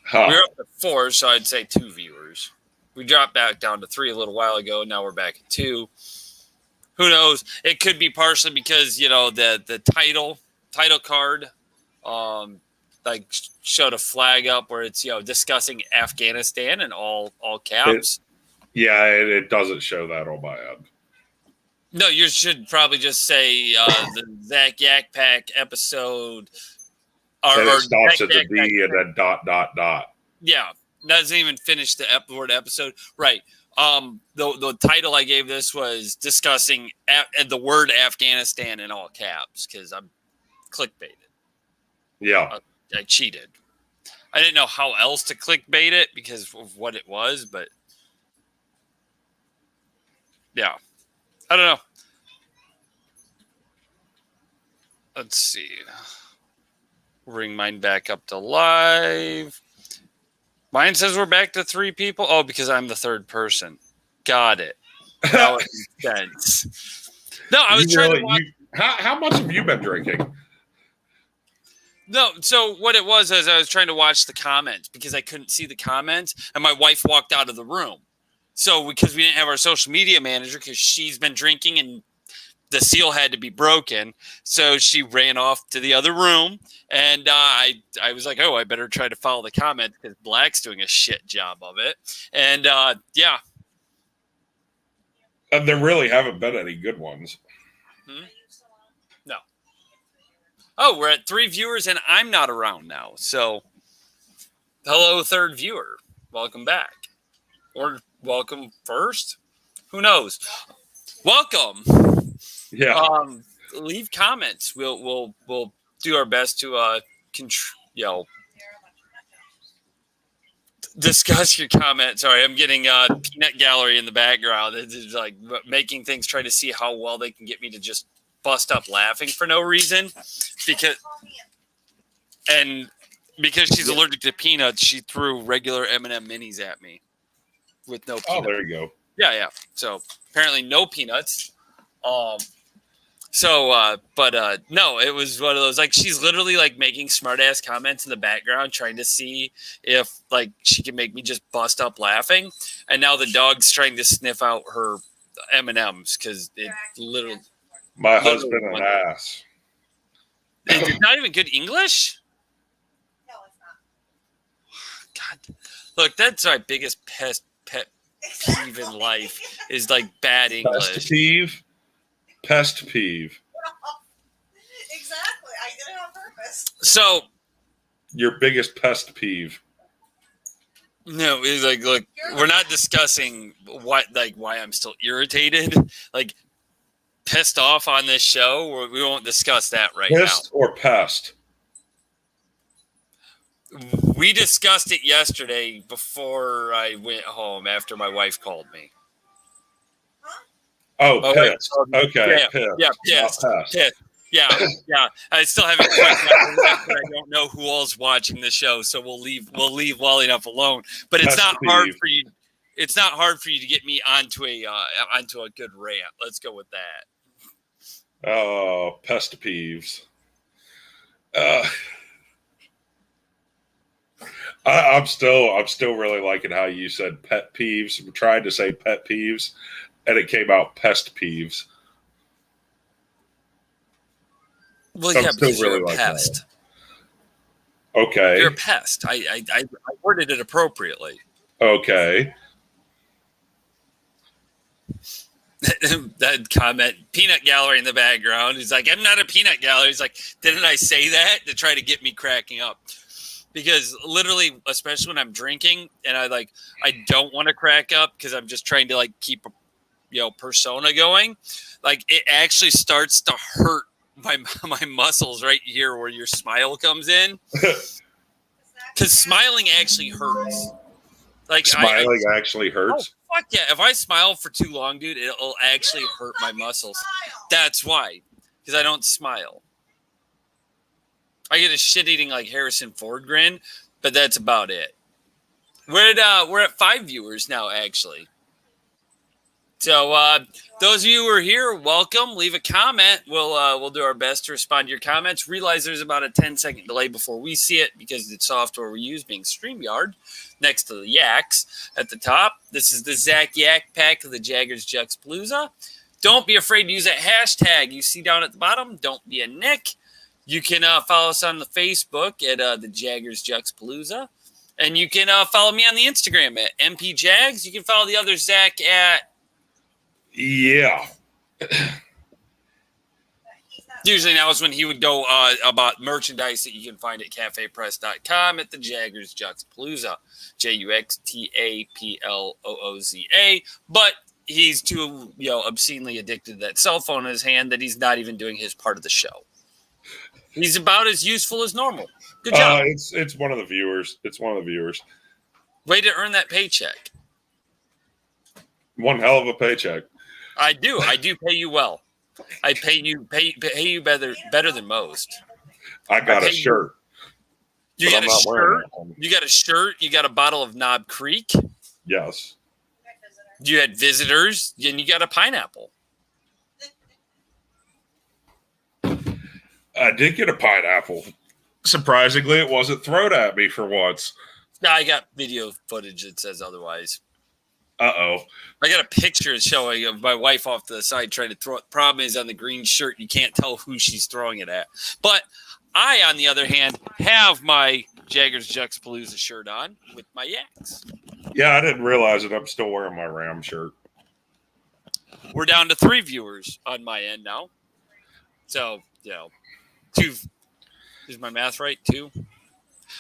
Huh. We're up to 4, so I'd say 2 viewers. We dropped back down to 3 a little while ago. Now we're back at 2. Who knows? It could be partially because the title card, like showed a flag up where it's discussing Afghanistan in all caps. It doesn't show that on my end. No, you should probably just say the Zac Yak Pack episode. And it stops Zac at the Yak D Pack and then ... Yeah, doesn't even finish the word episode. Right. The title I gave this was discussing the word Afghanistan in all caps because I'm clickbaited. Yeah. I cheated. I didn't know how else to clickbait it because of what it was, but yeah. I don't know. Let's see. Bring mine back up to live. Mine says we're back to 3 people. Oh, because I'm the third person. Got it. That makes sense. No, I was trying to watch. How much have you been drinking? No, so what it was is I was trying to watch the comments because I couldn't see the comments, and my wife walked out of the room. So because we didn't have our social media manager because she's been drinking and the seal had to be broken, so she ran off to the other room, and I was like, oh, I better try to follow the comments because Black's doing a shit job of it, and yeah. And there really haven't been any good ones. No. Oh, we're at 3 viewers, and I'm not around now. So, hello, third viewer. Welcome back. Or welcome first. Who knows? Welcome. Yeah. Leave comments. We'll do our best to discuss your comments. Sorry, I'm getting Peanut Gallery in the background. It's like making things, try to see how well they can get me to just bust up laughing for no reason. Because she's allergic to peanuts, she threw regular M&M minis at me with no peanuts. Oh, there you go. Yeah. So apparently no peanuts. So, no, it was one of those, like, she's literally like making smart ass comments in the background, trying to see if like she can make me just bust up laughing. And now the dog's trying to sniff out her M&Ms because it literally. My Literally husband an one. ass. It's not even good English. No, it's not. God, look, that's my biggest pet peeve in life is like bad English. Pest peeve. Pest peeve. Exactly. I did it on purpose. So Your biggest pest peeve. no, it's like, look, we're not discussing why I'm still irritated, like pissed off on this show. We won't discuss that right Pest or pest? now. We discussed it yesterday before I went home after my wife called me. Oh, Oh, pest. wait, Okay, yeah, pest. yeah, not pissed. pest. Pissed. Yeah. I still haven't quite gotten that, but I don't know who all's watching the show, so we'll leave well enough alone. But it's Pest not hard peeve. for you. It's not hard for you to get me onto a good rant. Let's go with that. Oh, pest peeves. I'm still really liking how you said pet peeves. We tried to say pet peeves, and it came out pest peeves. Well, I'm yeah, still because really you're a like that pest. Okay. You're a pest. I worded it appropriately. Okay. That comment, peanut gallery in the background. He's like, I'm not a peanut gallery. He's like, didn't I say that to try to get me cracking up? Because literally, especially when I'm drinking and I don't want to crack up because I'm just trying to like keep a persona going. Like it actually starts to hurt my muscles right here where your smile comes in. Because smiling actually hurts. Like Smiling actually hurts. Oh, fuck yeah. If I smile for too long, dude, it'll actually hurt my muscles. That's why. Because I don't smile. I get a shit-eating like Harrison Ford grin, but that's about it. We're at 5 viewers now, actually. So those of you who are here, welcome. Leave a comment. We'll do our best to respond to your comments. Realize there's about a 10-second delay before we see it because the software we use being StreamYard next to the Yaks at the top. This is the Zac Yak Pack of the Jaggers Juxtaplooza. Don't be afraid to use that hashtag you see down at the bottom. Don't be a Nick. You can follow us on the Facebook at the Jaggers Juxtaplooza. And you can follow me on the Instagram at MPJags. You can follow the other Zach at... Yeah. Usually now is when he would go about merchandise that you can find at cafepress.com at the Jaggers Juxtaplooza. Juxtaplooza. But he's too obscenely addicted to that cell phone in his hand that he's not even doing his part of the show. He's about as useful as normal. Good job. It's one of the viewers. It's one of the viewers. Way to earn that paycheck. One hell of a paycheck. I do pay you well. I pay you better than most. I got a shirt. You got a shirt. One. You got a shirt. You got a bottle of Knob Creek. Yes. You had visitors, and you got a pineapple. I did get a pineapple. Surprisingly, it wasn't thrown at me for once. I got video footage that says otherwise. Uh-oh. I got a picture showing of my wife off to the side trying to throw it. Problem is, on the green shirt, you can't tell who she's throwing it at. But I, on the other hand, have my Jaggers Juxtaplooza shirt on with my Yaks. Yeah, I didn't realize it. I'm still wearing my Ram shirt. We're down to 3 viewers on my end now. So, 2. Is my math right? 2?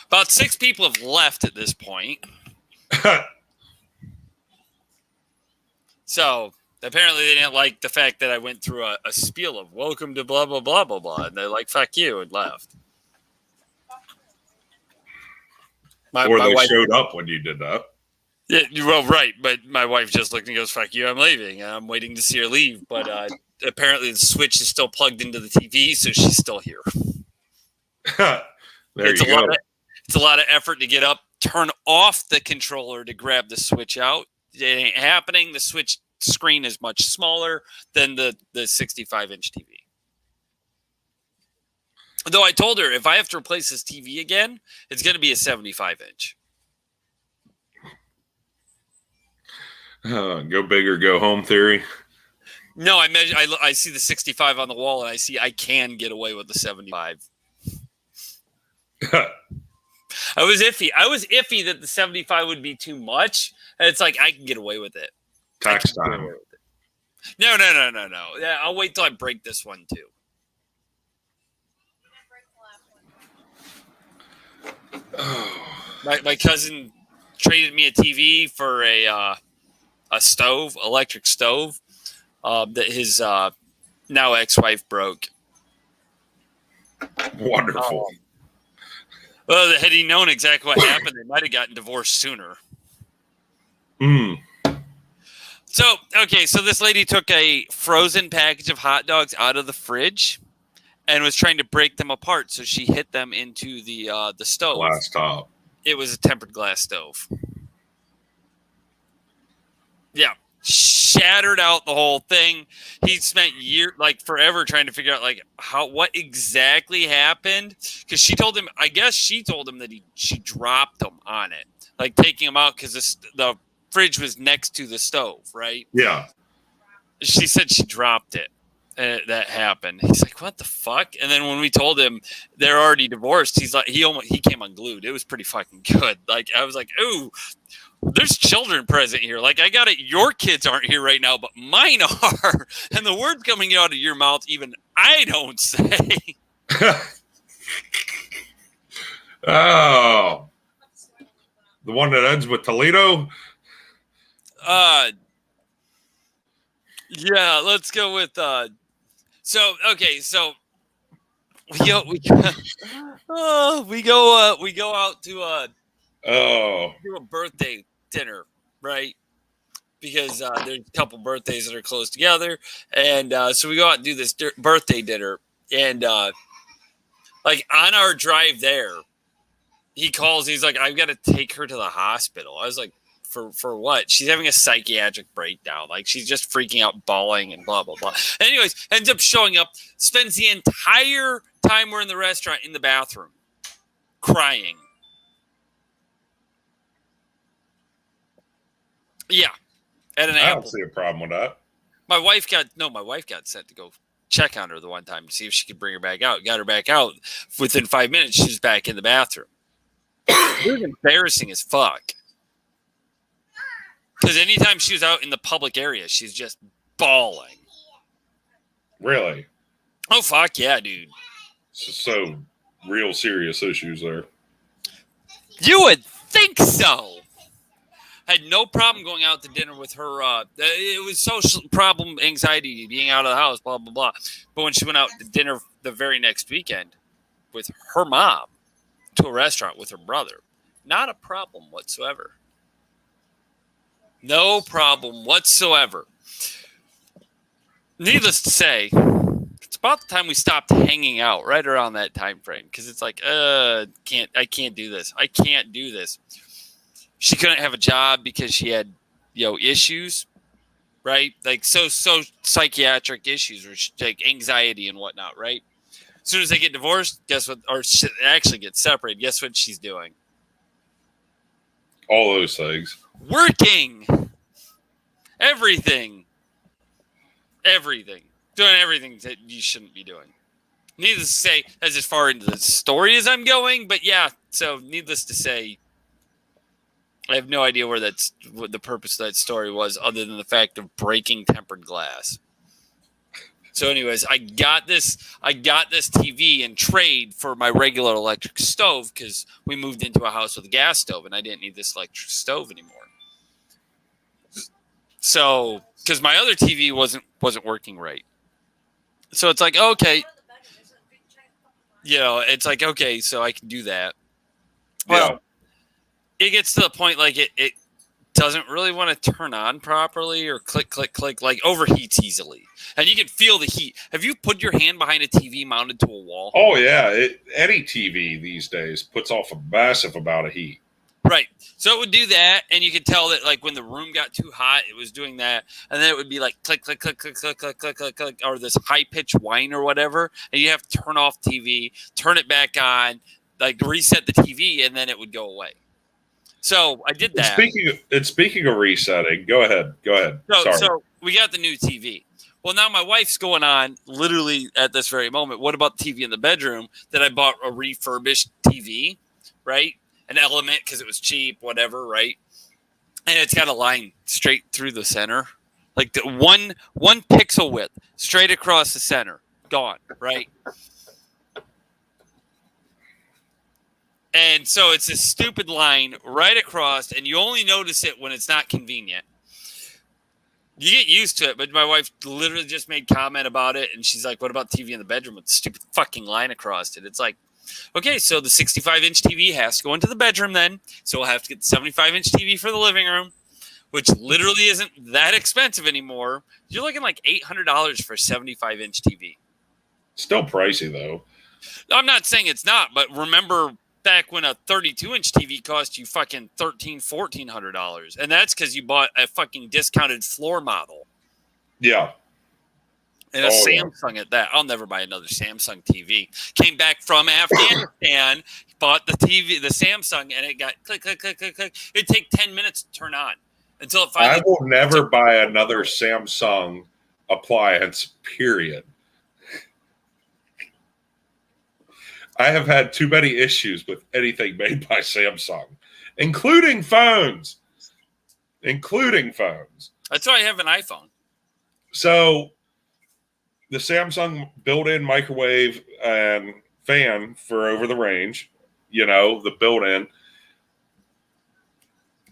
About 6 people have left at this point. So apparently they didn't like the fact that I went through a spiel of welcome to blah, blah, blah, blah, blah. And they're like, fuck you, and left. Or they wife showed up when you did that. Yeah, well, right. But my wife just looked and goes, fuck you, I'm leaving. And I'm waiting to see her leave. But apparently the switch is still plugged into the TV, so she's still here. It's a lot of effort to get up, turn off the controller to grab the switch out. It ain't happening. The switch screen is much smaller than the 65-inch TV. Though I told her if I have to replace this TV again, it's going to be a 75-inch. Go big or go home theory. No, I see the 65 on the wall, and I see I can get away with the 75. I was iffy that the 75 would be too much. And it's like I can get away with it. Tax time. No. Yeah, I'll wait till I break this one too. My cousin traded me a TV for a stove, electric stove, that his now ex-wife broke. Wonderful. Well, had he known exactly what happened, they might have gotten divorced sooner. So this lady took a frozen package of hot dogs out of the fridge and was trying to break them apart. So she hit them into the stove. Glass top. It was a tempered glass stove. Yeah. Shattered out the whole thing. He spent forever trying to figure out what exactly happened. Because she told him that she dropped them on it, like taking them out because the fridge was next to the stove, right? Yeah. She said she dropped it. That happened. He's like, what the fuck? And then when we told him they're already divorced, he's like, he came unglued. It was pretty fucking good. Like, I was like, ooh, there's children present here. Like, I got it. Your kids aren't here right now, but mine are. And the words coming out of your mouth, even I don't say. Oh, the one that ends with Toledo. Yeah, let's go with so we go out to do a birthday dinner, right? Because there's a couple birthdays that are close together, and so we go out and do this birthday dinner, and like on our drive there, he calls. He's like, "I've got to take her to the hospital." I was like, For what? She's having a psychiatric breakdown. Like, she's just freaking out, bawling, and blah, blah, blah. Anyways, ends up showing up, spends the entire time we're in the restaurant in the bathroom, crying. Yeah. At an I Apple. don't see a problem with that. My wife got sent to go check on her the one time to see if she could bring her back out. Got her back out. Within 5 minutes, she was back in the bathroom. It was embarrassing as fuck. Because anytime she was out in the public area, she's just bawling. Really? Oh, fuck yeah, dude. So real serious issues there. You would think so. Had no problem going out to dinner with her. It was social problem, anxiety, being out of the house, blah, blah, blah. But when she went out to dinner the very next weekend with her mom to a restaurant with her brother, not a problem whatsoever. No problem whatsoever. Needless to say, it's about the time we stopped hanging out, right around that time frame, because it's like, I can't do this. I can't do this. She couldn't have a job because she had, issues, right? Like so psychiatric issues, or like anxiety and whatnot, right? As soon as they get divorced, guess what? Or actually get separated. Guess what she's doing? All those things. Working. Everything. Doing everything that you shouldn't be doing. Needless to say, that's as far into the story as I'm going, but yeah, so needless to say, I have no idea what the purpose of that story was, other than the fact of breaking tempered glass. So anyways, I got this TV in trade for my regular electric stove, because we moved into a house with a gas stove and I didn't need this electric stove anymore. So, because my other TV wasn't working right. So it's like, okay, it's like, okay, so I can do that. Well, it gets to the point like it doesn't really want to turn on properly, or click, like overheats easily. And you can feel the heat. Have you put your hand behind a TV mounted to a wall? Oh, yeah. Any TV these days puts off a massive amount of heat. Right. So it would do that, and you could tell that like when the room got too hot, it was doing that, and then it would be like click, click, click, click, click, click, click, click, click, or this high pitched whine or whatever, and you have to turn off TV, turn it back on, like reset the TV, and then it would go away. So I did that. Speaking of resetting, go ahead. Sorry. So we got the new TV. Well, now my wife's going on literally at this very moment. What about the TV in the bedroom that I bought a refurbished TV, right? An Element because it was cheap, whatever, right? And it's got a line straight through the center, like the one pixel width straight across the center, gone, right? And so it's a stupid line right across, and you only notice it when it's not convenient. You get used to it, but my wife literally just made comment about it, and she's like, what about TV in the bedroom with the stupid fucking line across it? It's like, okay, so the 65-inch TV has to go into the bedroom then, so we'll have to get the 75-inch TV for the living room, which literally isn't that expensive anymore. You're looking like $800 for a 75-inch TV. Still pricey, though. I'm not saying it's not, but remember back when a 32-inch TV cost you fucking $1,400, and that's because you bought a fucking discounted floor model. Yeah. And a Samsung at that. I'll never buy another Samsung TV. Came back from Afghanistan, bought the TV, the Samsung, and it got click, click, click, click, click. It'd take 10 minutes to turn on until it finally. I will never buy another Samsung appliance, period. I have had too many issues with anything made by Samsung, including phones. That's why I have an iPhone. So the Samsung built-in microwave and fan for over the range, the built-in,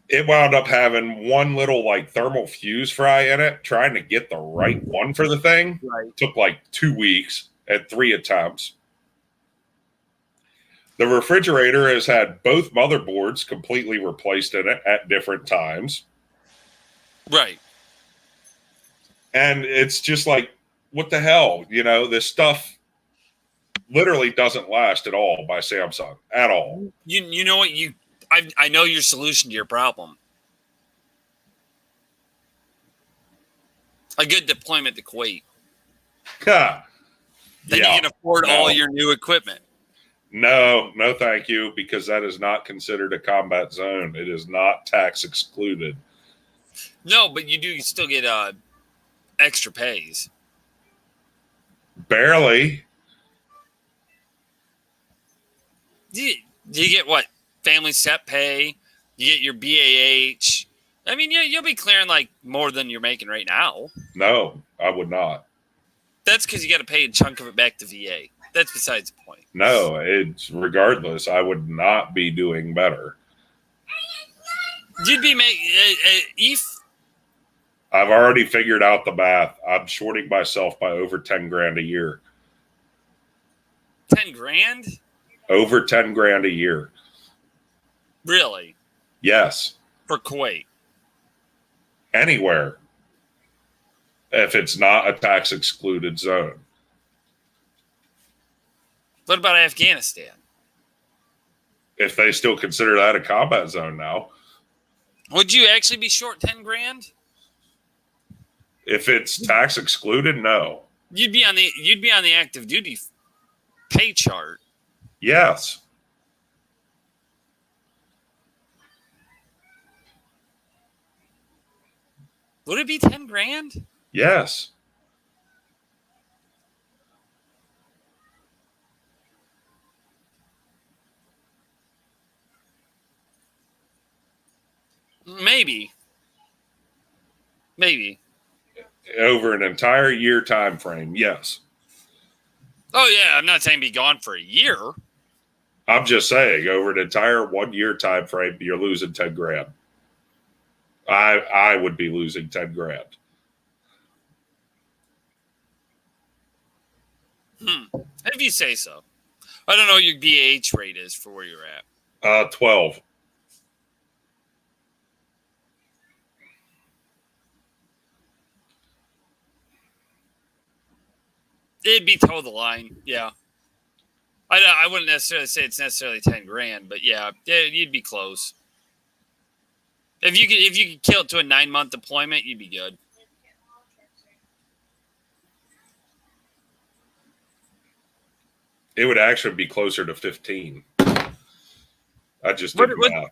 it wound up having one little like thermal fuse fry in it. Trying to get the right one for the thing took like 2 weeks and 3 attempts. The refrigerator has had both motherboards completely replaced in it at different times. Right. And it's just like, what the hell? This stuff literally doesn't last at all by Samsung at all. You know what? I know your solution to your problem. A good deployment to Kuwait. Then you can afford all your new equipment. No, thank you, because that is not considered a combat zone. It is not tax excluded. No, but you still get extra pays. Barely. Do you get what? Family set pay? You get your BAH? I mean, you'll be clearing like more than you're making right now. No, I would not. That's because you got to pay a chunk of it back to VA. That's besides the point. No, it's regardless. I would not be doing better. You'd be making I've already figured out the math. I'm shorting myself by over 10 grand a year. 10 grand? Over 10 grand a year. Really? Yes. For Kuwait? Anywhere. If it's not a tax excluded zone. What about Afghanistan? If they still consider that a combat zone now. Would you actually be short 10 grand? If it's tax excluded, no. You'd be on the active duty pay chart. Yes. Would it be 10 grand? Yes. Maybe. Over an entire year time frame, yes. Oh yeah, I'm not saying be gone for a year. I'm just saying, over an entire 1 year time frame, you're losing 10 grand. I would be losing 10 grand. If you say so. I don't know what your BAH rate is for where you're at. 12. It'd be toe the line, yeah. I wouldn't necessarily say it's necessarily 10 grand, but yeah, you'd be close. If you could kill it to a 9-month deployment, you'd be good. It would actually be closer to 15. I just did math.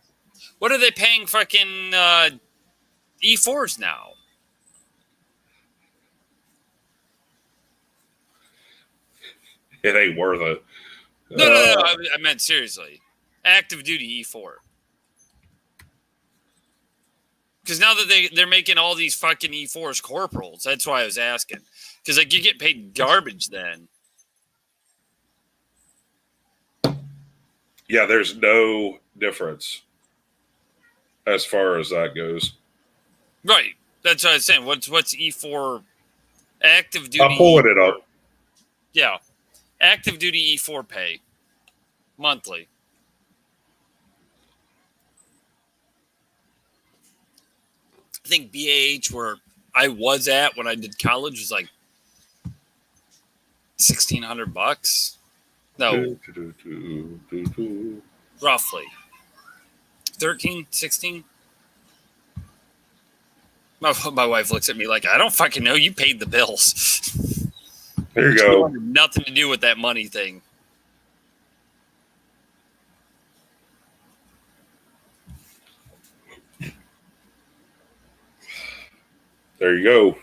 What are they paying fucking E4s now? It ain't worth it. No. I meant seriously. Active duty E4. Because now that they're making all these fucking E4s corporals, that's why I was asking. Because like you get paid garbage then. Yeah, there's no difference as far as that goes. Right. That's what I was saying. What's E4 active duty? I'm pulling it up. Yeah. Active duty E4 pay monthly. I think BAH where I was at when I did college was like $1,600. No, roughly 13, 16. My wife looks at me like, I don't fucking know. You paid the bills. There you go. Nothing to do with that money thing. There you go.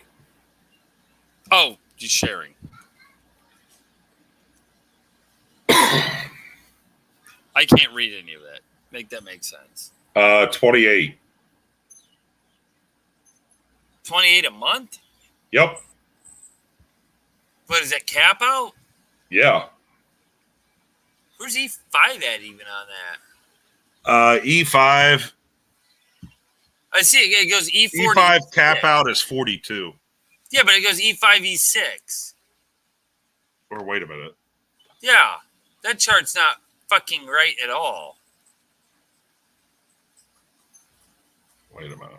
Oh, just sharing. I can't read any of that. Make that make sense. 28. 28 a month? Yep. What is that cap out? Yeah. Where's E5 at even on that? E5. I see it goes E4. E5 cap out is 42. Yeah, but it goes E5, E6. Or wait a minute. Yeah, that chart's not fucking right at all. Wait a minute.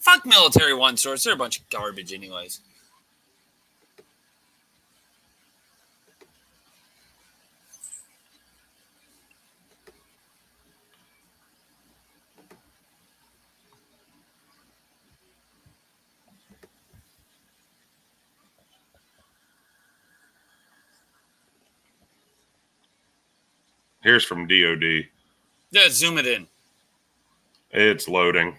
Fuck military one source. They're a bunch of garbage anyways. Here's from DOD. Yeah, zoom it in. It's loading.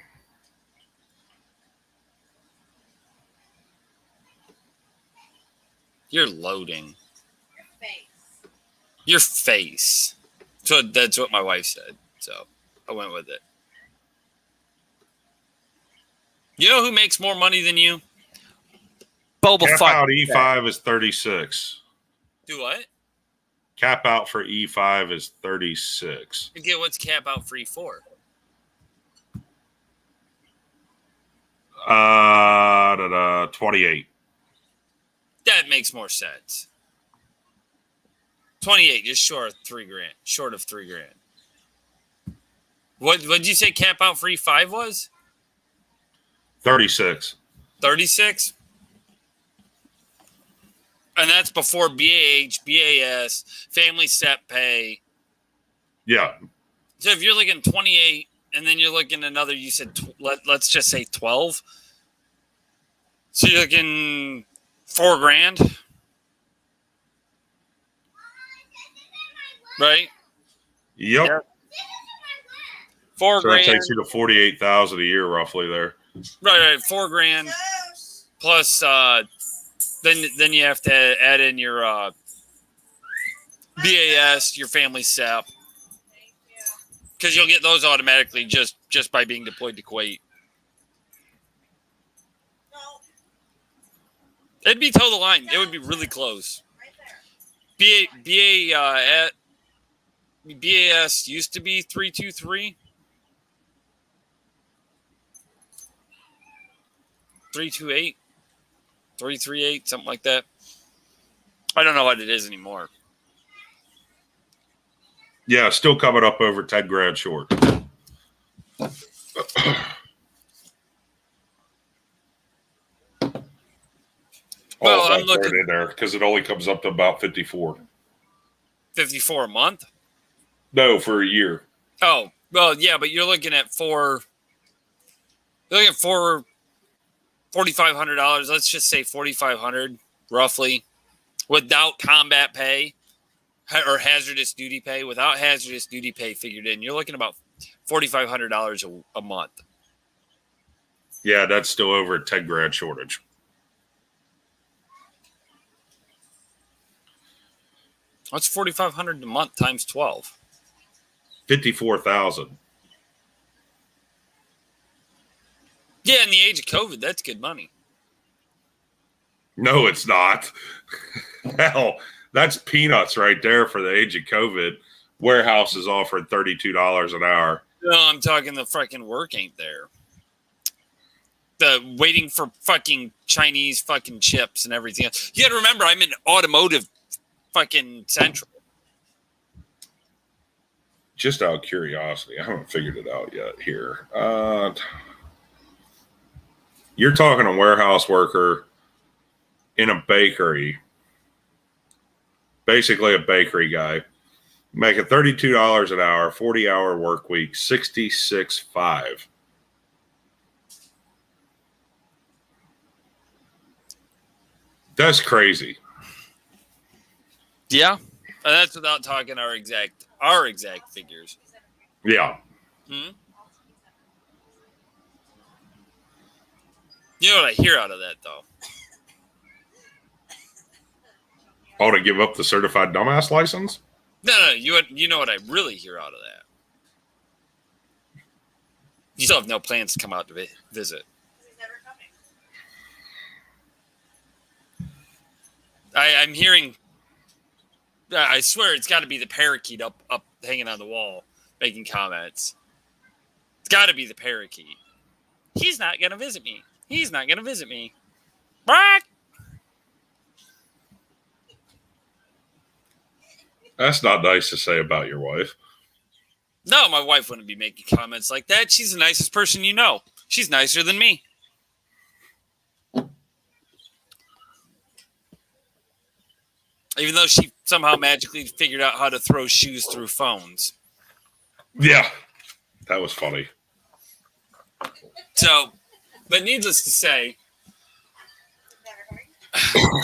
You're loading. Your face. Your face. So that's what my wife said. So I went with it. You know who makes more money than you? Boba Cap Fett. out E5 is 36. Do what? Cap out for E5 is 36. Okay, what's cap out for E4? 28. That makes more sense. 28, just short of $3,000. Short of $3,000. What did you say cap out for E5 was? 36. 36? And that's before BAH, BAS, family set pay. Yeah. So if you're looking 28 and then you're looking another, you said, let's just say 12. So you're looking $4,000. Right? Yep. Yeah. $4,000. So that takes you to 48,000 a year, roughly there. Right. $4,000 plus. Then you have to add in your BAS, your family SAP, because you'll get those automatically just by being deployed to Kuwait. No, It'd be toe the line. It would be really close. right there. BAS used to be 323. 328, 338, something like that. I don't know what it is anymore. Yeah, still coming up over 10 grand short. Well, I'm looking in there because it only comes up to about 54. 54 a month. No, for a year. Oh, well, yeah, but you're looking at $4,500. Let's just say $4,500 roughly, without combat pay or hazardous duty pay. Without hazardous duty pay figured in, you're looking about $4,500 a month. Yeah, that's still over a $10,000 shortage. What's $4,500 a month times 12? 54,000. Yeah, in the age of COVID, that's good money. No, it's not. Hell, that's peanuts right there for the age of COVID. Warehouses offered $32 an hour. No, I'm talking the fucking work ain't there. The waiting for fucking Chinese fucking chips and everything else. You got to remember, I'm in automotive fucking central. Just out of curiosity, I haven't figured it out yet here. You're talking a warehouse worker in a bakery, basically a bakery guy, making $32 an hour, 40-hour work week, 66.5. That's crazy. Yeah, and that's without talking our exact figures. Yeah. Hmm? You know what I hear out of that, though? Oh, to give up the certified dumbass license? No, you know what I really hear out of that? You still have no plans to come out to visit. He's never coming. I'm hearing. I swear it's got to be the parakeet up hanging on the wall making comments. It's got to be the parakeet. He's not gonna visit me. He's not gonna visit me. Brack! That's not nice to say about your wife. No, my wife wouldn't be making comments like that. She's the nicest person you know. She's nicer than me. Even though she somehow magically figured out how to throw shoes through phones. Yeah, that was funny. So, but needless to say, Never coming.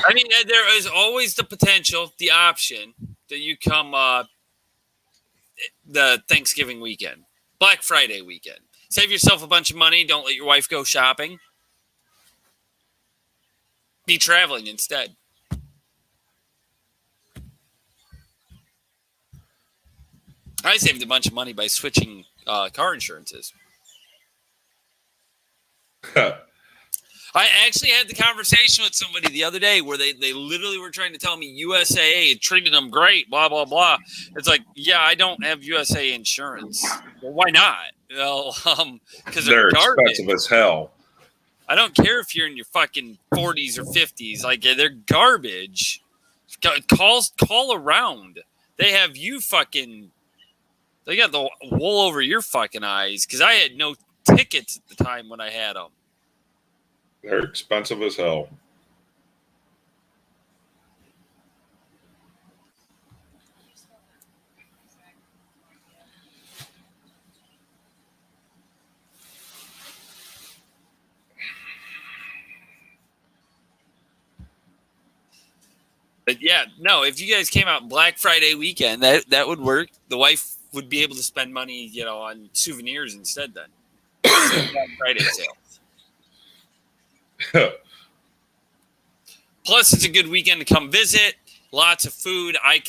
I mean, there is always the potential, the option that you come the Thanksgiving weekend, Black Friday weekend. Save yourself a bunch of money. Don't let your wife go shopping. Be traveling instead. I saved a bunch of money by switching car insurances. I actually had the conversation with somebody the other day where they literally were trying to tell me USAA had treated them great, blah, blah, blah. It's like, yeah, I don't have USA insurance. Well, why not? Well, because they're expensive as hell. I don't care if you're in your fucking 40s or 50s. Like, they're garbage. Call around. They have you fucking... They got the wool over your fucking eyes because I had no tickets at the time when I had them. They're expensive as hell. But yeah, no, if you guys came out Black Friday weekend, that would work. The wife would be able to spend money, on souvenirs instead then. Black Friday sale. Plus, it's a good weekend to come visit. Lots of food. I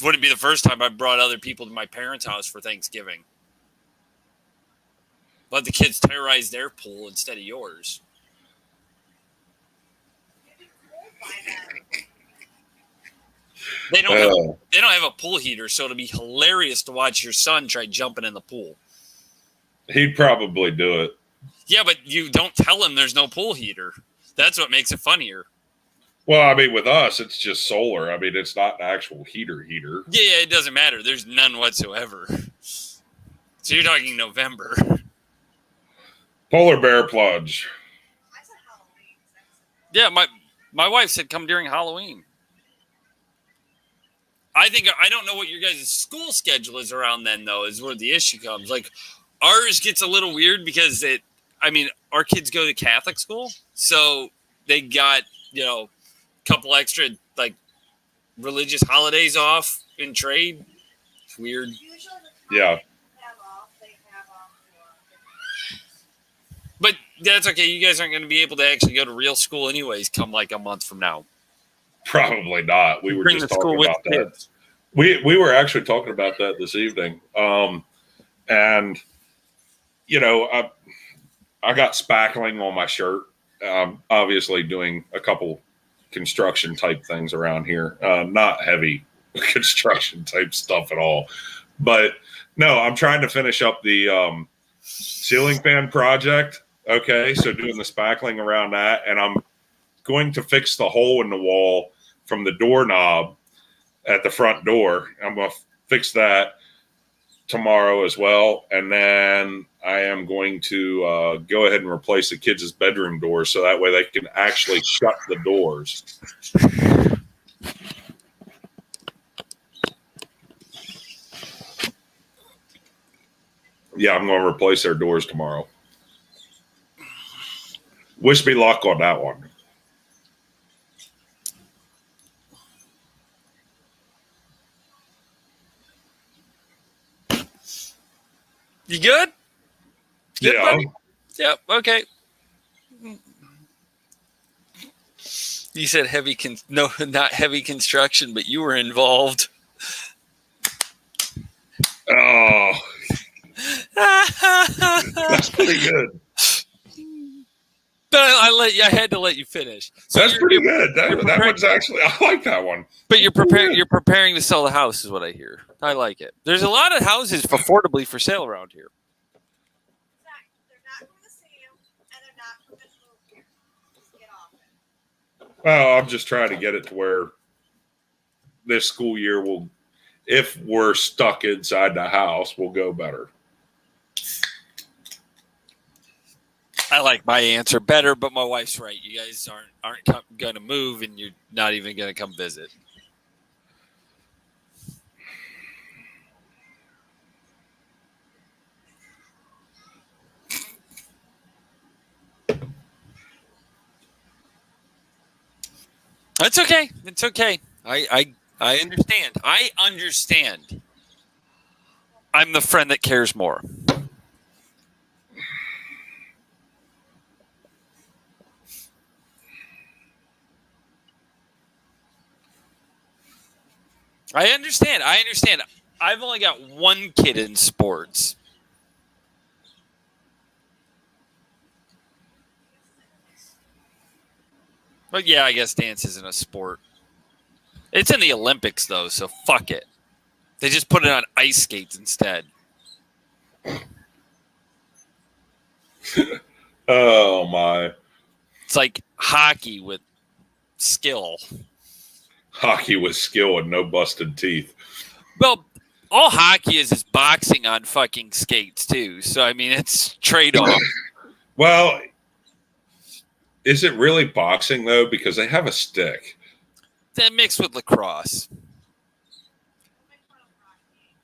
wouldn't be the first time I brought other people to my parents' house for Thanksgiving. Let the kids terrorize their pool instead of yours. They don't have a pool heater, so it'll be hilarious to watch your son try jumping in the pool. He'd probably do it. Yeah, but you don't tell him there's no pool heater. That's what makes it funnier. Well, I mean, with us, it's just solar. I mean, it's not an actual heater. Yeah, it doesn't matter. There's none whatsoever. So you're talking November. Polar bear plunge. I said Halloween. Yeah, my wife said come during Halloween. I don't know what your guys' school schedule is around then, though, is where the issue comes. Like, ours gets a little weird because our kids go to Catholic school, so they got, a couple extra, like, religious holidays off in trade. It's weird. Yeah. But that's okay. You guys aren't going to be able to actually go to real school anyways come like a month from now. Probably not. We were Bring just the school talking with about the that. kids. We were actually talking about that this evening. And, I got spackling on my shirt. Obviously doing a couple construction type things around here. Not heavy construction type stuff at all. But no, I'm trying to finish up the ceiling fan project. Okay, so doing the spackling around that, and I'm going to fix the hole in the wall from the doorknob at the front door. I'm going to fix that tomorrow as well, and then I am going to go ahead and replace the kids' bedroom doors so that way they can actually shut the doors. Yeah, I'm going to replace their doors tomorrow. Wish me luck on that one. You good? Good, Yeah. buddy? Yep. Okay. You said heavy no, not heavy construction, but you were involved. Oh, that's pretty good. But I had to let you finish. So That's pretty good. That one's actually, I like that one. But you're preparing to sell the house, is what I hear. I like it. There's a lot of houses affordably for sale around here. They're not going to see you, and they're not going to move here. Just get off it. Well, I'm just trying to get it to where this school year will, if we're stuck inside the house, will go better. I like my answer better, but my wife's right. You guys aren't going to move, and you're not even going to come visit. That's okay. It's okay. I understand. I understand. I'm the friend that cares more. I understand. I've only got one kid in sports. But yeah, I guess dance isn't a sport. It's in the Olympics, though, so fuck it. They just put it on ice skates instead. Oh, my. It's like hockey with skill. Hockey with skill and no busted teeth. Well, all hockey is boxing on fucking skates, too. So, I mean, it's trade-off. Well, is it really boxing, though? Because they have a stick. That mixed with lacrosse.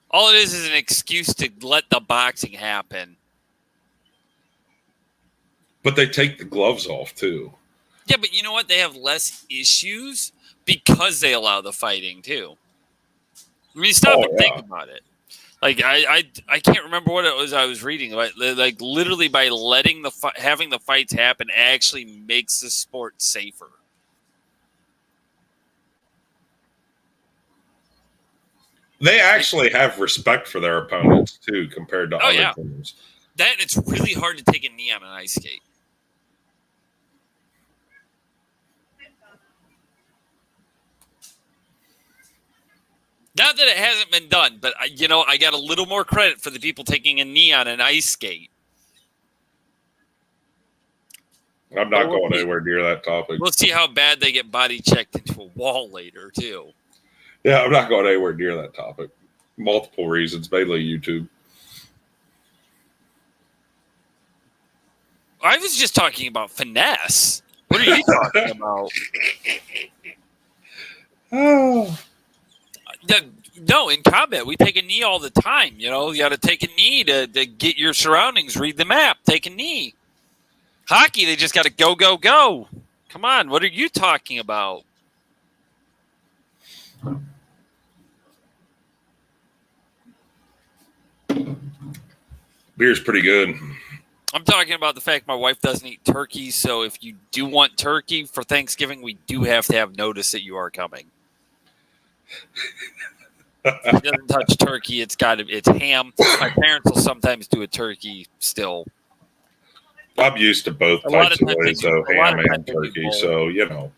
All it is an excuse to let the boxing happen. But they take the gloves off, too. Yeah, but you know what? They have less issues because they allow the fighting, too. I mean, stop and think about it. Like, I can't remember what it was I was reading. Like literally by letting having the fights happen actually makes the sport safer. They actually have respect for their opponents, too, compared to other teams. That it's really hard to take a knee on an ice skate. Not that it hasn't been done, but I got a little more credit for the people taking a knee on an ice skate. I'm not going anywhere near that topic. We'll see how bad they get body checked into a wall later, too. Yeah, I'm not going anywhere near that topic. Multiple reasons, mainly YouTube. I was just talking about finesse. What are you talking about? Oh. No, in combat, we take a knee all the time. You know, you got to take a knee to get your surroundings, read the map, take a knee. Hockey, they just got to go, go, go. Come on, what are you talking about? Beer's pretty good. I'm talking about the fact my wife doesn't eat turkey, so if you do want turkey for Thanksgiving, we do have to have notice that you are coming. It doesn't touch turkey. It's ham. My parents will sometimes do a turkey still. I'm used to both types of ways, though, ham and turkey. So, you know.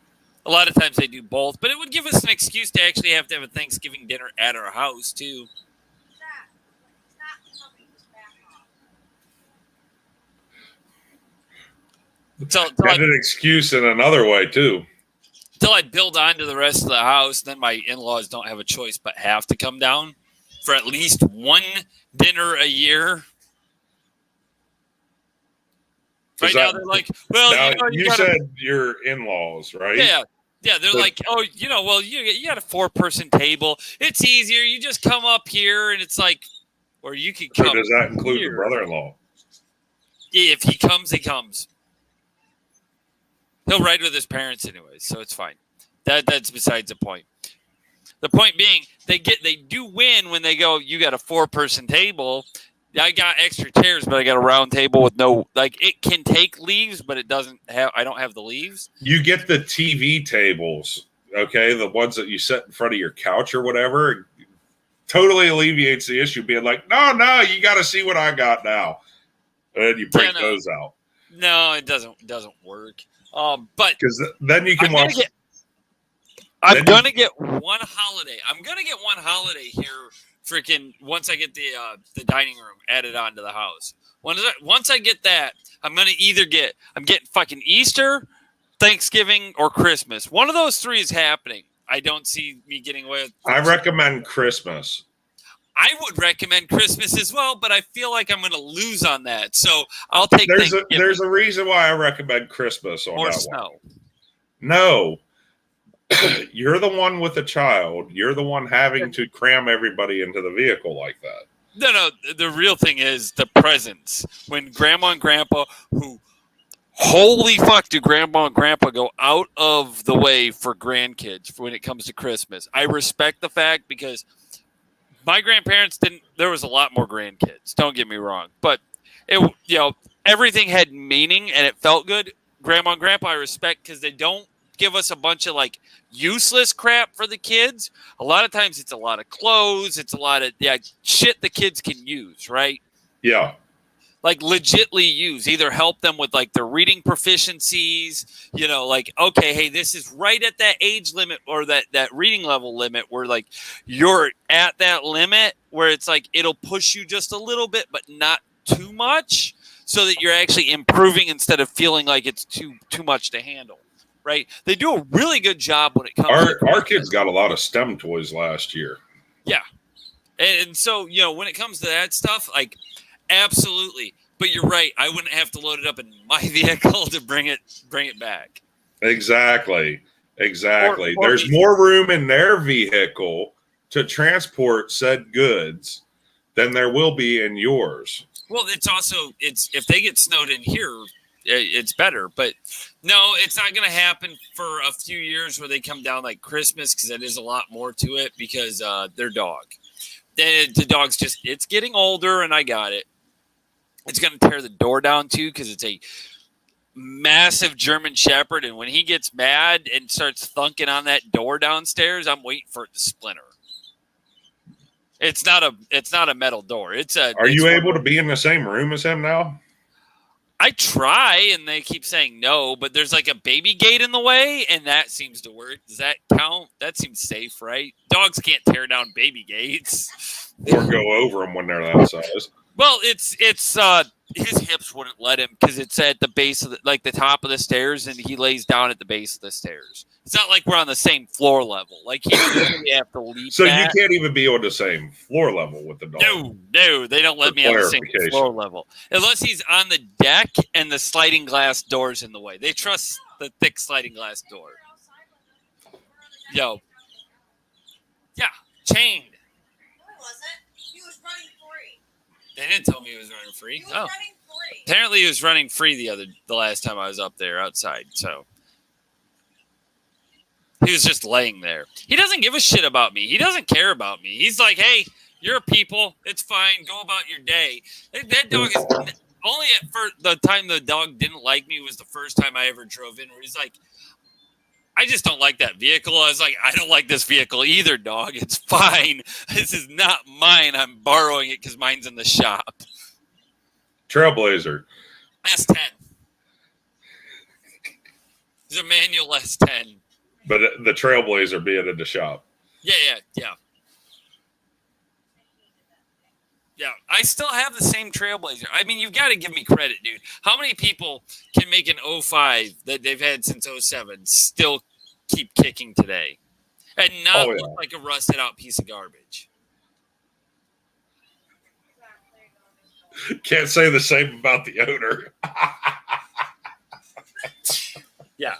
A lot of times they do both, but it would give us an excuse to actually have a Thanksgiving dinner at our house, too. Got an excuse in another way, too. Until I build onto the rest of the house, then my in-laws don't have a choice but have to come down for at least one dinner a year. Right now, they're like, well, now, you said your in-laws, right? Yeah. Yeah, they're like, oh, well, you got a 4-person table. It's easier. You just come up here, and it's like, or you can come. So does that include here. the brother-in-law? Yeah, if he comes, he comes. He'll ride with his parents anyways, so it's fine. That's besides the point. The point being, they do win when they go, you got a 4-person table. I got extra chairs, but I got a round table with no, it can take leaves, but I don't have the leaves. You get the TV tables, okay? The ones that you set in front of your couch or whatever. Totally alleviates the issue being like, no, you got to see what I got now. And then you break those out. No, it doesn't work. But because then you can watch. I'm gonna get one holiday. I'm gonna get one holiday here. Freaking once I get the dining room added onto the house. Once I get that, I'm getting fucking Easter, Thanksgiving, or Christmas. One of those 3 is happening. I don't see me getting away with Christmas. I recommend Christmas. I would recommend Christmas as well, but I feel like I'm going to lose on that. So I'll take there's a reason why I recommend Christmas on more that snow. One. No. You're the one with a child. You're the one having to cram everybody into the vehicle like that. No. The real thing is the presents. When Grandma and Grandpa, who holy fuck, do Grandma and Grandpa go out of the way for grandkids when it comes to Christmas? I respect the fact because my grandparents didn't. There was a lot more grandkids. Don't get me wrong, but everything had meaning and it felt good. Grandma and Grandpa, I respect because they don't give us a bunch of useless crap for the kids. A lot of times it's a lot of clothes. It's a lot of shit the kids can use, right? Yeah. Legitly use, either help them with their reading proficiencies, okay, hey, this is right at that age limit or that reading level limit where you're at that limit where it's it'll push you just a little bit, but not too much so that you're actually improving instead of feeling like it's too much to handle. Right? They do a really good job when it comes our kids got a lot of STEM toys last year. Yeah. And so, when it comes to that stuff, absolutely. But you're right. I wouldn't have to load it up in my vehicle to bring it back. Exactly. There's more room in their vehicle to transport said goods than there will be in yours. Well, it's if they get snowed in here, it's better, but no, it's not going to happen for a few years where they come down like Christmas because that is a lot more to it because their dog. The dog's it's getting older, and I got it. It's going to tear the door down too because it's a massive German Shepherd, and when he gets mad and starts thunking on that door downstairs, I'm waiting for it to splinter. It's not a metal door. Are you able to be in the same room as him now? I try, and they keep saying no, but there's a baby gate in the way, and that seems to work. Does that count? That seems safe, right? Dogs can't tear down baby gates. Or go over them when they're that size. Well, it's his hips wouldn't let him because it's at the base of the top of the stairs, and he lays down at the base of the stairs. It's not like we're on the same floor level. He really have to leap. So you can't even be on the same floor level with the dog. No, they don't let me on the same floor level unless he's on the deck and the sliding glass door's in the way. They trust the thick sliding glass door. Chained. No, he wasn't. He was running free. They didn't tell me he was running free. He was Oh, running free. apparently he was running free the last time I was up there outside. So he was just laying there. He doesn't give a shit about me. He doesn't care about me. He's like, hey, you're a people. It's fine. Go about your day. That dog is only at first. The time the dog didn't like me was the first time I ever drove in where he's like, I just don't like that vehicle. I was like, I don't like this vehicle either, dog. It's fine. This is not mine. I'm borrowing it because mine's in the shop. Trailblazer. S10. It's a manual S10. But the Trailblazer being in the shop. Yeah. Yeah, I still have the same Trailblazer. I mean, you've got to give me credit, dude. How many people can make an 05 that they've had since 07 still keep kicking today and not look like a rusted out piece of garbage? Can't say the same about the owner. Yeah.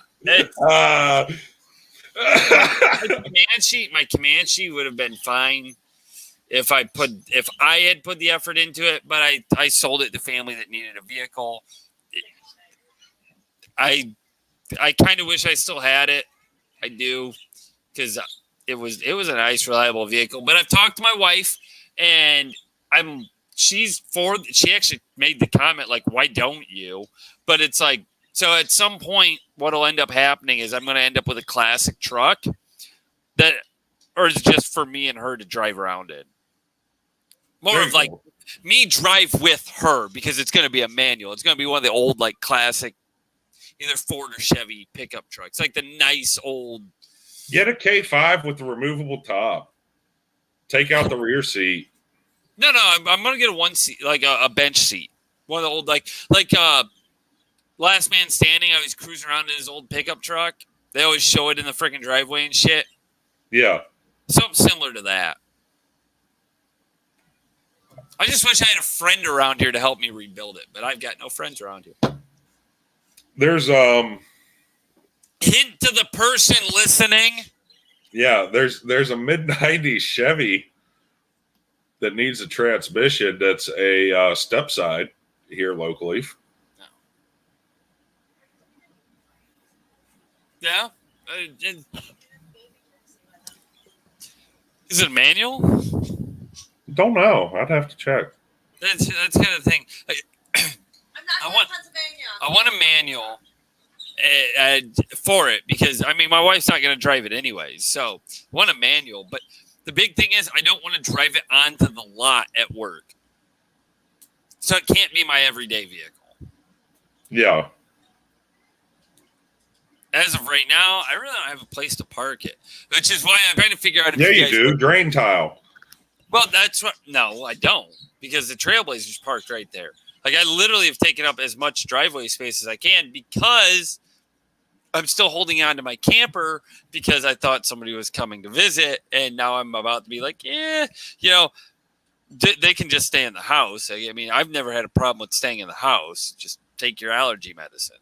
My Comanche would have been fine if I had put the effort into it, but I sold it to family that needed a vehicle. I kind of wish I still had it. I do, because it was a nice, reliable vehicle. But I've talked to my wife, and she actually made the comment like, "Why don't you?" But it's like, so at some point, what'll end up happening is I'm going to end up with a classic truck or is just for me and her to drive around in. More of like me drive with her because it's going to be a manual. It's going to be one of the old, like, classic, either Ford or Chevy pickup trucks, like the nice old. Get a K5 with the removable top. Take out the rear seat. No, I'm going to get a one seat, like a bench seat. One of the old, like Last Man Standing. I was cruising around in his old pickup truck. They always show it in the freaking driveway and shit. Yeah. Something similar to that. I just wish I had a friend around here to help me rebuild it, but I've got no friends around here. There's hint to the person listening. Yeah, there's a mid-90s Chevy that needs a transmission that's a step side here locally. No. Yeah. Is it a manual? Don't know. I'd have to check. That's kind of the thing. I'm not going to Pennsylvania. I want a manual for it because, I mean, my wife's not going to drive it anyways. So I want a manual. But the big thing is I don't want to drive it onto the lot at work. So it can't be my everyday vehicle. Yeah. As of right now, I really don't have a place to park it, which is why I'm trying to figure out if you do. Drain tile. Well, that's what. No, I don't, because the Trailblazer's parked right there. Like, I literally have taken up as much driveway space as I can because I'm still holding on to my camper because I thought somebody was coming to visit, and now I'm about to be like, they can just stay in the house. I mean, I've never had a problem with staying in the house. Just take your allergy medicine.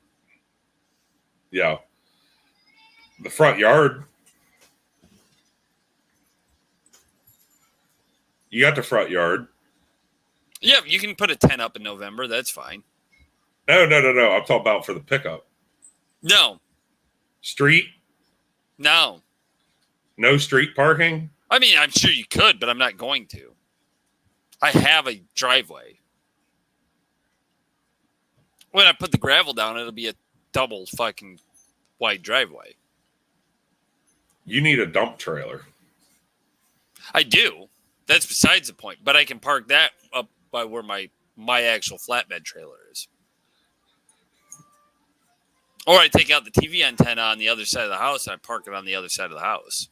Yeah. The front yard. You got the front yard. Yeah, you can put a tent up in November. That's fine. No. I'm talking about for the pickup. No. Street? No. No street parking? I mean, I'm sure you could, but I'm not going to. I have a driveway. When I put the gravel down, it'll be a double fucking wide driveway. You need a dump trailer. I do. That's besides the point. But I can park that up by where my actual flatbed trailer is. Or I take out the TV antenna on the other side of the house and I park it on the other side of the house.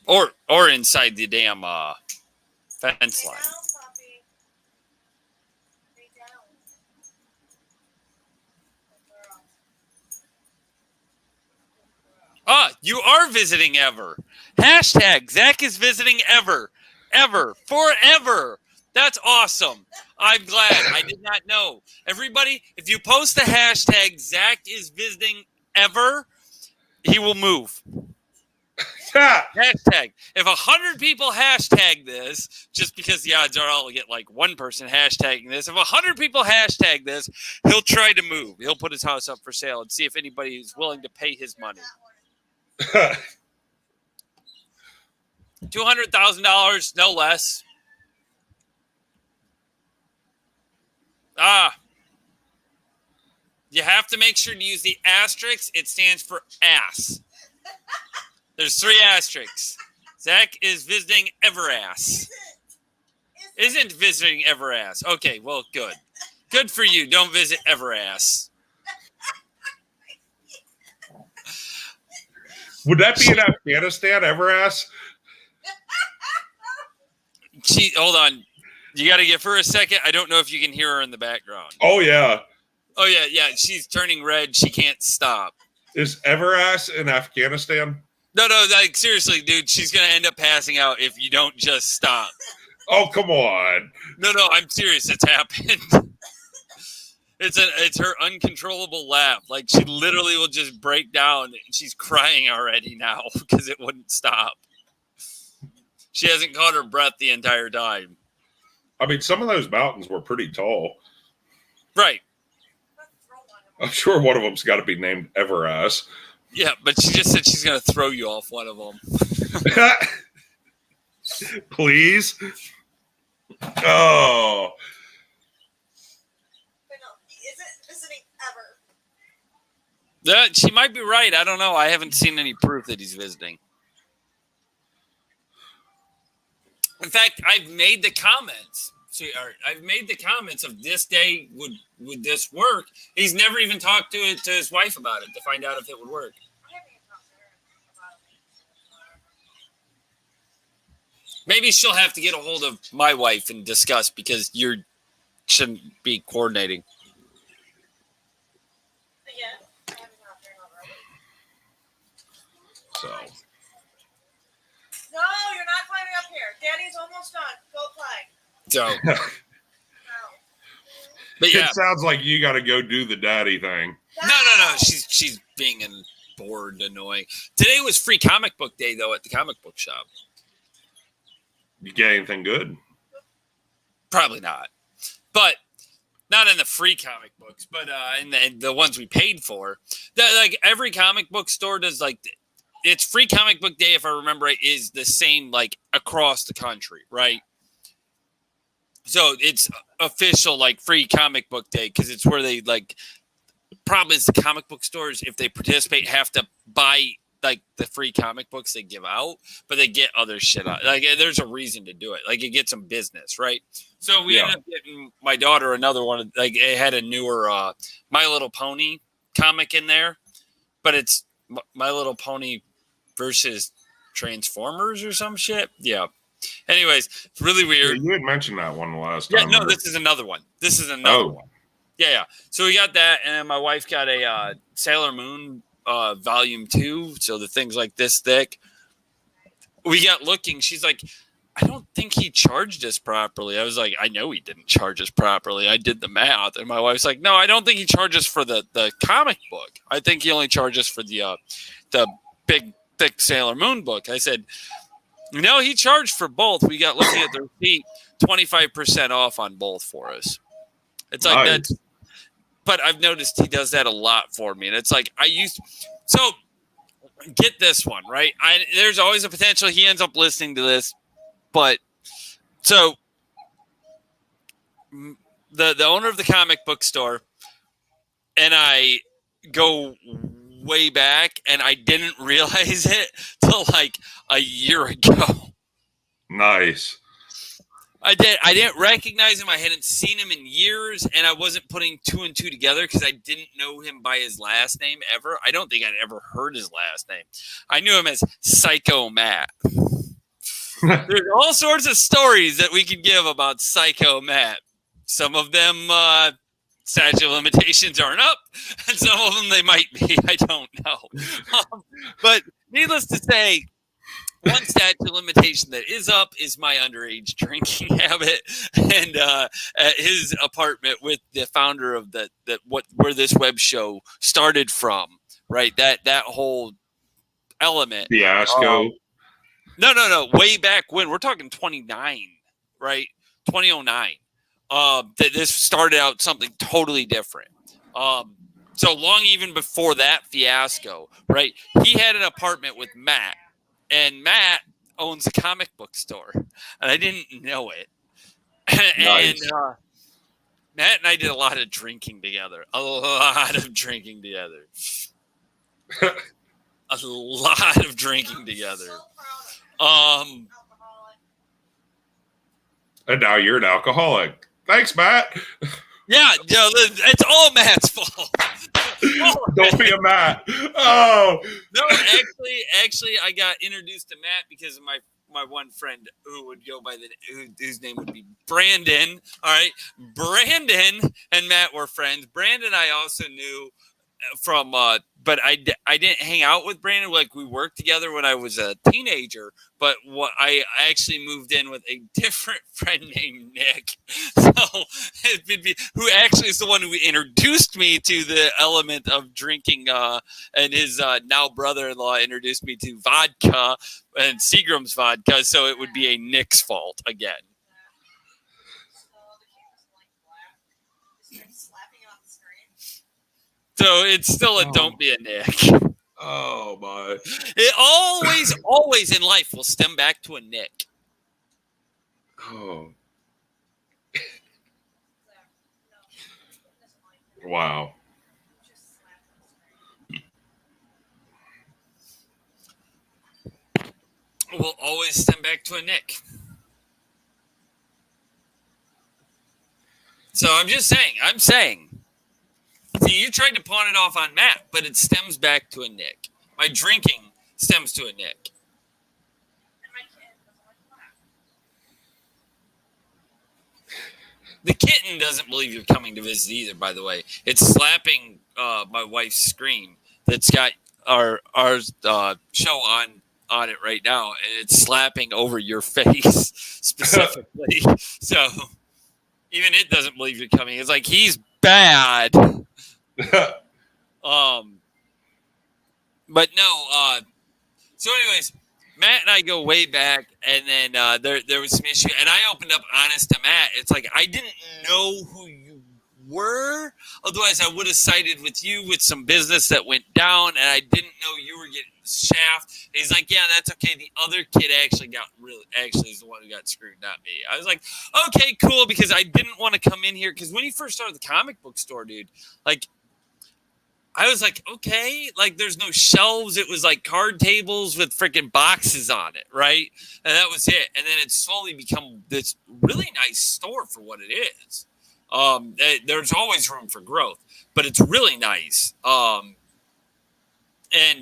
Or inside the damn fence line. You are visiting ever. Hashtag Zach is visiting ever. Forever. That's awesome. I'm glad. I did not know. Everybody, if you post the hashtag Zach is visiting ever, he will move. Ah, Hashtag. If 100 people hashtag this, just because the odds are I'll get like one person hashtagging this. If 100 people hashtag this, he'll try to move. He'll put his house up for sale and see if anybody is willing to pay his money. $200,000, no less. You have to make sure to use the asterisk. It stands for ass. There's 3 asterisks. Zach is visiting Everass. Isn't visiting Everass. Okay, well, good. Good for you. Don't visit Everass. Would that be in Afghanistan, Everass? Hold on. You got to give her a second. I don't know if you can hear her in the background. Oh, yeah. Oh, yeah. She's turning red. She can't stop. Is Everass in Afghanistan? No, like, seriously, dude, she's going to end up passing out if you don't just stop. Oh, come on. No, I'm serious. It's happened. It's her uncontrollable laugh. Like, she literally will just break down. She's crying already now because it wouldn't stop. She hasn't caught her breath the entire time. I mean, some of those mountains were pretty tall. Right. I'm sure one of them's got to be named Everass. Yeah, but she just said she's going to throw you off one of them. Please? Oh. But no, he isn't visiting ever. She might be right. I don't know. I haven't seen any proof that he's visiting. In fact, I've made the comments. I've made the comments of this day would this work. He's never even talked to his wife about it to find out if it would work. I haven't even talked to her about it. Maybe she'll have to get a hold of my wife and discuss because you shouldn't be coordinating. Yeah, I haven't talked to her already. So. No, you're not climbing up here. Daddy's almost done. Go play. So, No. but yeah, It sounds like you got to go do the daddy thing. no. She's being bored, annoying. Today was free comic book day though at the comic book shop. You get anything good? Probably not, but not in the free comic books, but in the ones we paid for. Like every comic book store does like. It's free comic book day, if I remember right, is the same like across the country, right? So it's official like free comic book day because it's where they like problem is the comic book stores, if they participate, have to buy like the free comic books they give out, but they get other shit out. Like there's a reason to do it. Like it gets some business, right? So we ended up getting my daughter another one. Like it had a newer My Little Pony comic in there, but it's My Little Pony versus Transformers or some shit. Yeah. Anyways, it's really weird. Yeah, you had mentioned that one last Yeah, time. no, this is another one. This is another one. Yeah. So we got that, and then my wife got a Sailor Moon Volume 2, so the thing's like this thick. We got looking. She's like, I don't think he charged us properly. I was like, I know he didn't charge us properly. I did the math. And my wife's like, no, I don't think he charged us for the comic book. I think he only charged us for the big, thick Sailor Moon book. I said, no, he charged for both. We got looking at the receipt, 25% off on both for us. It's like Nice. that. But I've noticed he does that a lot for me. And it's like so get this one, right? There's always a potential he ends up listening to this. But so the owner of the comic book store and I go way back, and I didn't realize it till like a year ago. Nice. I didn't recognize him. I hadn't seen him in years, and I wasn't putting two and two together because I didn't know him by his last name ever. I don't think I'd ever heard his last name. I knew him as Psycho Matt. There's all sorts of stories that we could give about Psycho Matt. Some of them statute of limitations aren't up, and some of them they might be. I don't know. But needless to say, one statute of limitation that is up is my underage drinking habit, and at his apartment with the founder of where this web show started from. Right, that whole Element. Fiasco. No. Way back when. We're talking 29, right? 2009. That this started out something totally different. So long even before that fiasco, right? He had an apartment with Matt, and Matt owns a comic book store, and I didn't know it. Nice. And Matt and I did a lot of drinking together. A lot of drinking together. A lot of drinking together. So proud of you. Alcoholic. And now you're an alcoholic. Thanks, Matt. Yeah, it's all Matt's fault. Don't be a Matt. Oh. No, actually, I got introduced to Matt because of my one friend who would go by whose name would be Brandon. All right, Brandon and Matt were friends. Brandon I also knew from, but I didn't hang out with Brandon. Like, we worked together when I was a teenager. But I actually moved in with a different friend named Nick, so who actually is the one who introduced me to the element of drinking, and his now brother-in-law introduced me to vodka and Seagram's vodka, so it would be a Nick's fault again. So the kid was like black. He started slapping it on the screen. So it's still a don't be a Nick. Oh, my. It always in life will stem back to a Nick. Oh. So, no, he doesn't like it. Wow. Just slap on the screen. Will always stem back to a Nick. So I'm saying. See, you tried to pawn it off on Matt, but it stems back to a Nick. My drinking stems to a Nick. And my kid doesn't like black. The kitten doesn't believe you're coming to visit either, by the way. It's slapping my wife's screen that's got our show on it right now, and it's slapping over your face specifically. So even it doesn't believe you're coming. It's like, he's bad. But no, so anyways, Matt and I go way back, and then there was some issue, and I opened up honest to Matt. It's like, I didn't know who you were, otherwise I would have sided with you with some business that went down, and I didn't know you were getting shaft. He's like, yeah, that's okay. The other kid actually is the one who got screwed, not me. I was like, okay, cool, because I didn't want to come in here, because when he first started the comic book store, dude, like, I was like, okay, like, there's no shelves. It was like card tables with freaking boxes on it, right? And that was it. And then it's slowly become this really nice store for what it is. There's always room for growth, but it's really nice. And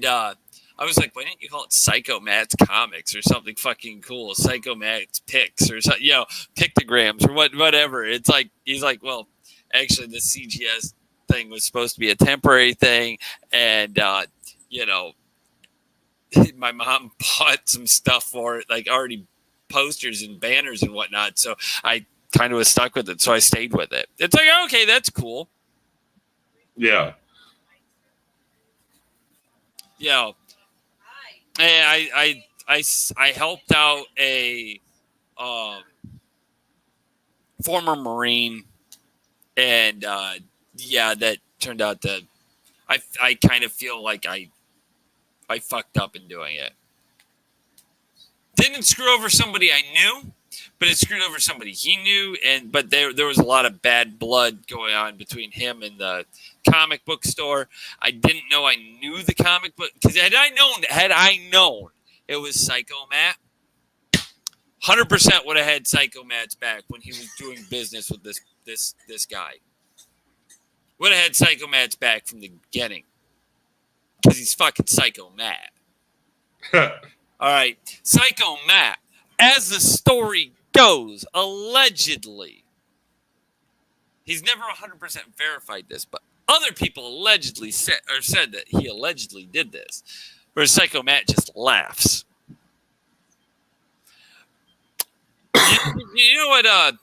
I was like, why didn't you call it Psycho Matt's Comics or something fucking cool? Psycho Matt's Picks or something, pictograms or whatever. It's like, he's like, well, actually, the CGS thing was supposed to be a temporary thing, and my mom bought some stuff for it, like already posters and banners and whatnot, so I kind of was stuck with it, so I stayed with it. It's like, okay, that's cool. Yeah. And I helped out a former Marine, and that turned out to, I kind of feel like I fucked up in doing it. Didn't screw over somebody I knew, but it screwed over somebody he knew, but there was a lot of bad blood going on between him and the comic book store. I didn't know I knew the comic book, because had I known it was Psycho Matt, 100% would have had Psycho Matt's back when he was doing business with this guy. Would have had Psycho Matt's back from the beginning, because he's fucking Psycho Matt. All right, Psycho Matt, as the story goes, allegedly, he's never 100% verified this, but other people allegedly said that he allegedly did this, whereas Psycho Matt just laughs. You know what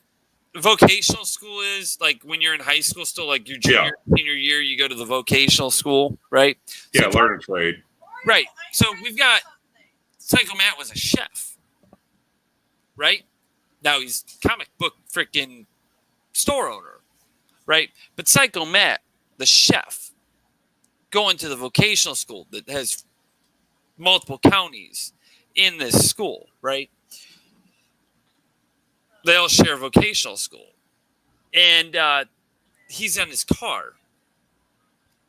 vocational school is? Like, when you're in high school still, like your senior year, you go to the vocational school, right? Yeah, learn a trade. Right. So we've got Psycho Matt was a chef, right? Now he's comic book freaking store owner, right? But Psycho Matt, the chef, going to the vocational school that has multiple counties in this school, right? They all share vocational school. And he's in his car,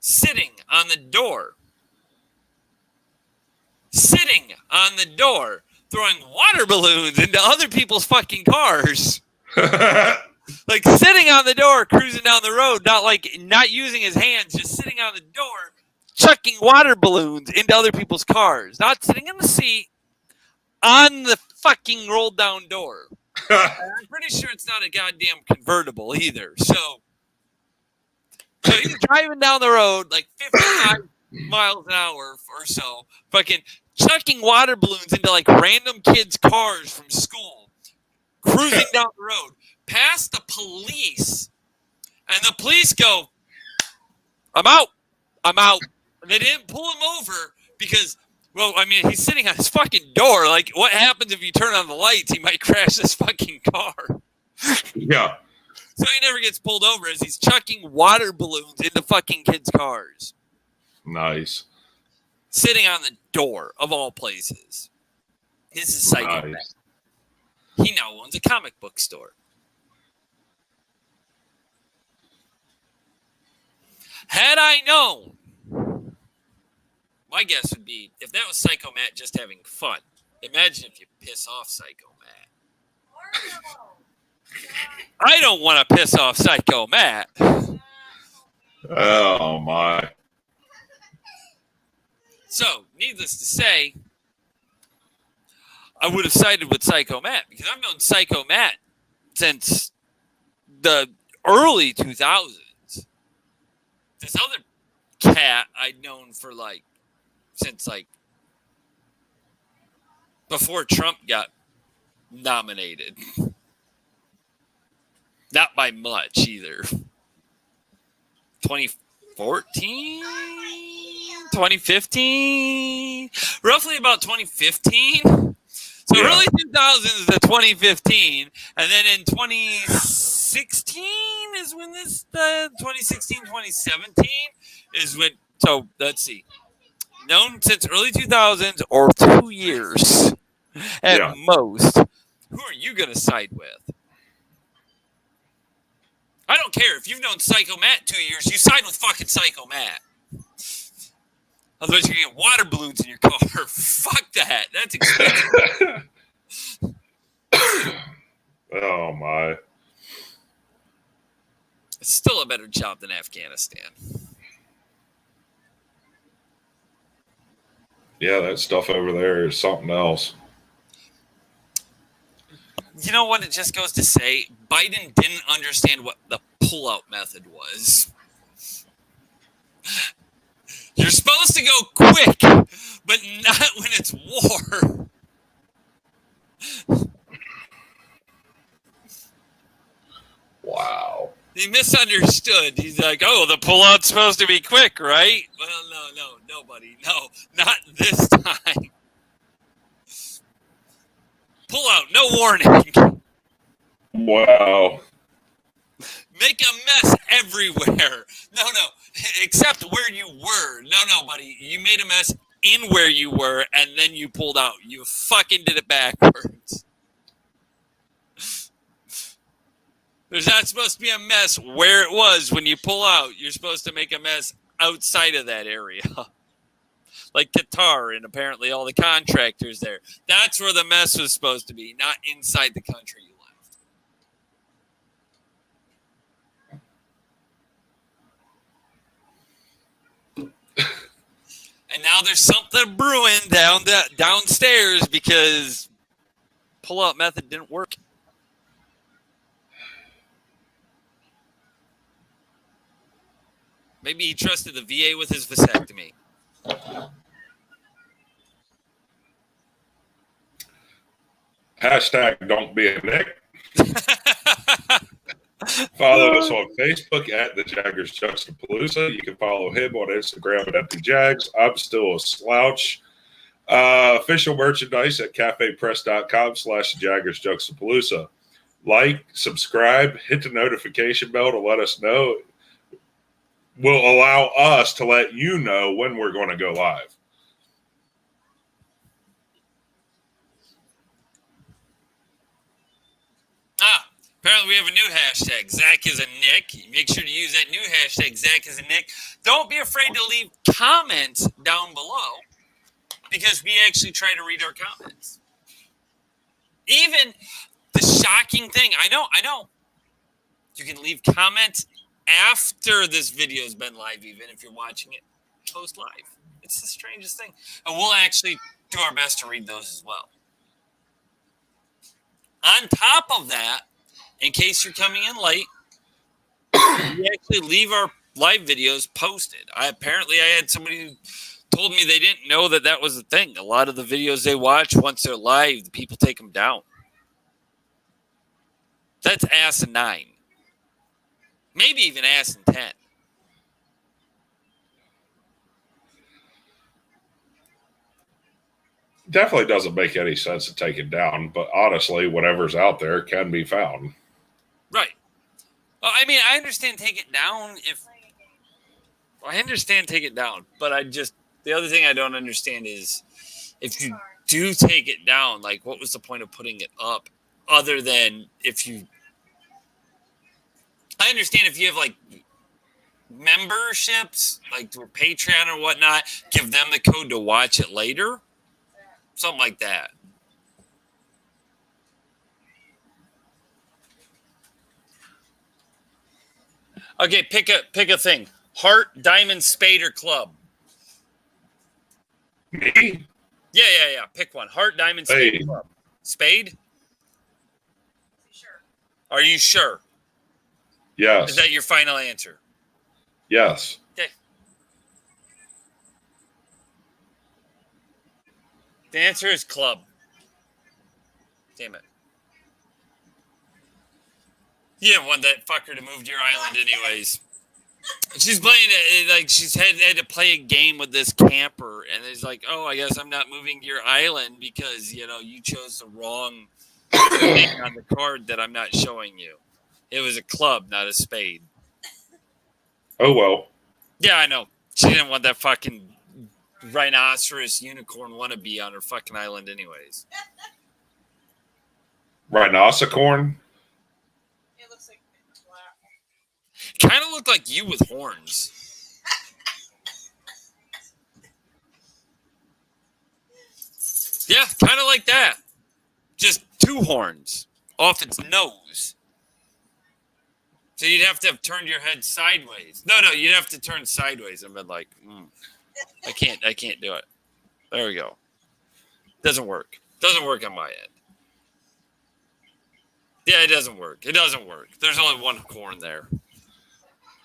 sitting on the door, throwing water balloons into other people's fucking cars. Like sitting on the door, cruising down the road, not using his hands, just sitting on the door, chucking water balloons into other people's cars. Not sitting in the seat, on the fucking rolled down door. I'm pretty sure it's not a goddamn convertible either. So he's driving down the road like 55 miles an hour or so, fucking chucking water balloons into like random kids' cars from school, cruising down the road past the police, and the police go, I'm out. And they didn't pull him over because, well, I mean, he's sitting on his fucking door. Like, what happens if you turn on the lights? He might crash this fucking car. Yeah. So he never gets pulled over as he's chucking water balloons into fucking kids' cars. Nice. Sitting on the door of all places. This is Psycho Matt. He now owns a comic book store. Had I known, my guess would be if that was Psycho Matt just having fun. Imagine if you piss off Psycho Matt. I don't want to piss off Psycho Matt. Oh my. So, needless to say, I would have sided with Psycho Matt because I've known Psycho Matt since the early 2000s. This other cat I'd known for since before Trump got nominated. Not by much either. 2014? 2015? Roughly about 2015. So early 2000s to 2015. And then in 2016 is when 2016, 2017 is when, so let's see. Known since early 2000s or 2 years at most. Who are you going to side with? I don't care. If you've known Psycho Matt 2 years, you side with fucking Psycho Matt. Otherwise, you're going to get water balloons in your car. Fuck that. That's expensive. Oh, my. It's still a better job than Afghanistan. Yeah, that stuff over there is something else. You know what? It just goes to say Biden didn't understand what the pullout method was. You're supposed to go quick, but not when it's war. Wow. He misunderstood. He's like, oh, the pullout's supposed to be quick, right? Well, no, buddy. No, not this time. Pull out, no warning. Wow. Make a mess everywhere. No, except where you were. No, buddy. You made a mess in where you were, and then you pulled out. You fucking did it backwards. There's not supposed to be a mess where it was when you pull out. You're supposed to make a mess outside of that area. Like Qatar and apparently all the contractors there. That's where the mess was supposed to be, not inside the country you left. And now there's something brewing downstairs because pull-out method didn't work. Maybe he trusted the VA with his vasectomy. Hashtag don't be a dick. Follow us on Facebook at the Jaggers Juxtaplooza. You can follow him on Instagram at Empty Jags. I'm still a slouch. Official merchandise at cafepress.com/Jaggers Juxtaplooza. Like, subscribe, hit the notification bell to let us know. Will allow us to let you know when we're going to go live. Apparently we have a new hashtag. Zach is a Nick. Make sure to use that new hashtag, Zach is a Nick. Don't be afraid to leave comments down below because we actually try to read our comments. Even the shocking thing, I know. You can leave comments after this video has been live, even if you're watching it post live. It's the strangest thing. And we'll actually do our best to read those as well. On top of that, in case you're coming in late, we actually leave our live videos posted. I had somebody who told me they didn't know that was a thing. A lot of the videos they watch, once they're live, the people take them down. That's asinine. Maybe even asin 10. Definitely doesn't make any sense to take it down, but honestly, whatever's out there can be found. Right. Well, I mean, I understand take it down but the other thing I don't understand is if you do take it down, like what was the point of putting it up other than I understand if you have like memberships, like through Patreon or whatnot, give them the code to watch it later. Something like that. Okay, pick a thing. Heart, diamond, spade, or club. Me? Yeah. Pick one. Heart, diamond, spade, club. Spade? Sure. Are you sure? Yes. Is that your final answer? Yes. Okay. The answer is club. Damn it. You didn't want that fucker to move to your island anyways. She's playing it like she's had to play a game with this camper, and it's like, oh, I guess I'm not moving to your island because you chose the wrong thing on the card that I'm not showing you. It was a club, not a spade. Oh well. Yeah, I know. She didn't want that fucking rhinoceros unicorn wannabe on her fucking island, anyways. Rhinocecorn? It looks like black. Kind of looked like you with horns. Yeah, kind of like that. Just two horns off its nose. So you'd have to have turned your head sideways. No, you'd have to turn sideways and been like, I can't do it. There we go. Doesn't work. Doesn't work on my end. Yeah, it doesn't work. It doesn't work. There's only one corn there.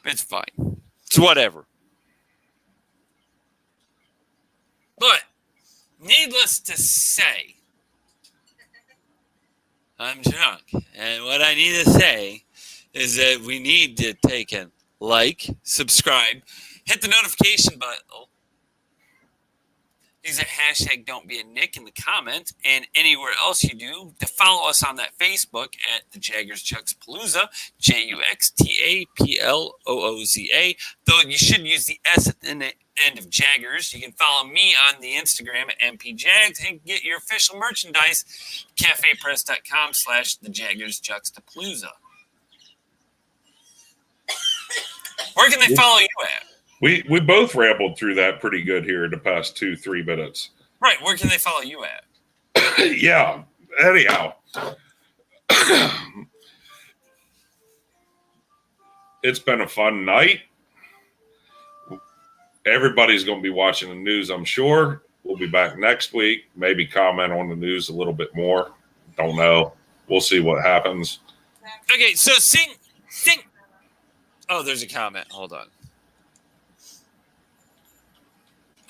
It's fine. It's whatever. But, needless to say, I'm drunk. And what I need to say is that we need to take a like, subscribe, hit the notification button. Use the hashtag Don't Be a Nick in the comments and anywhere else you do to follow us on that Facebook at the Jaggers Juxtaplooza, Juxtaplooza. Though you should use the S at the end of Jaggers. You can follow me on the Instagram at mpjags and get your official merchandise, cafepress.com/the Jaggers Juxtaplooza. Where can they follow you at? We both rambled through that pretty good here in the past 2-3 minutes. Right. Where can they follow you at? Yeah. Anyhow. It's been a fun night. Everybody's going to be watching the news, I'm sure. We'll be back next week. Maybe comment on the news a little bit more. Don't know. We'll see what happens. Okay, so sing. Oh, there's a comment. Hold on.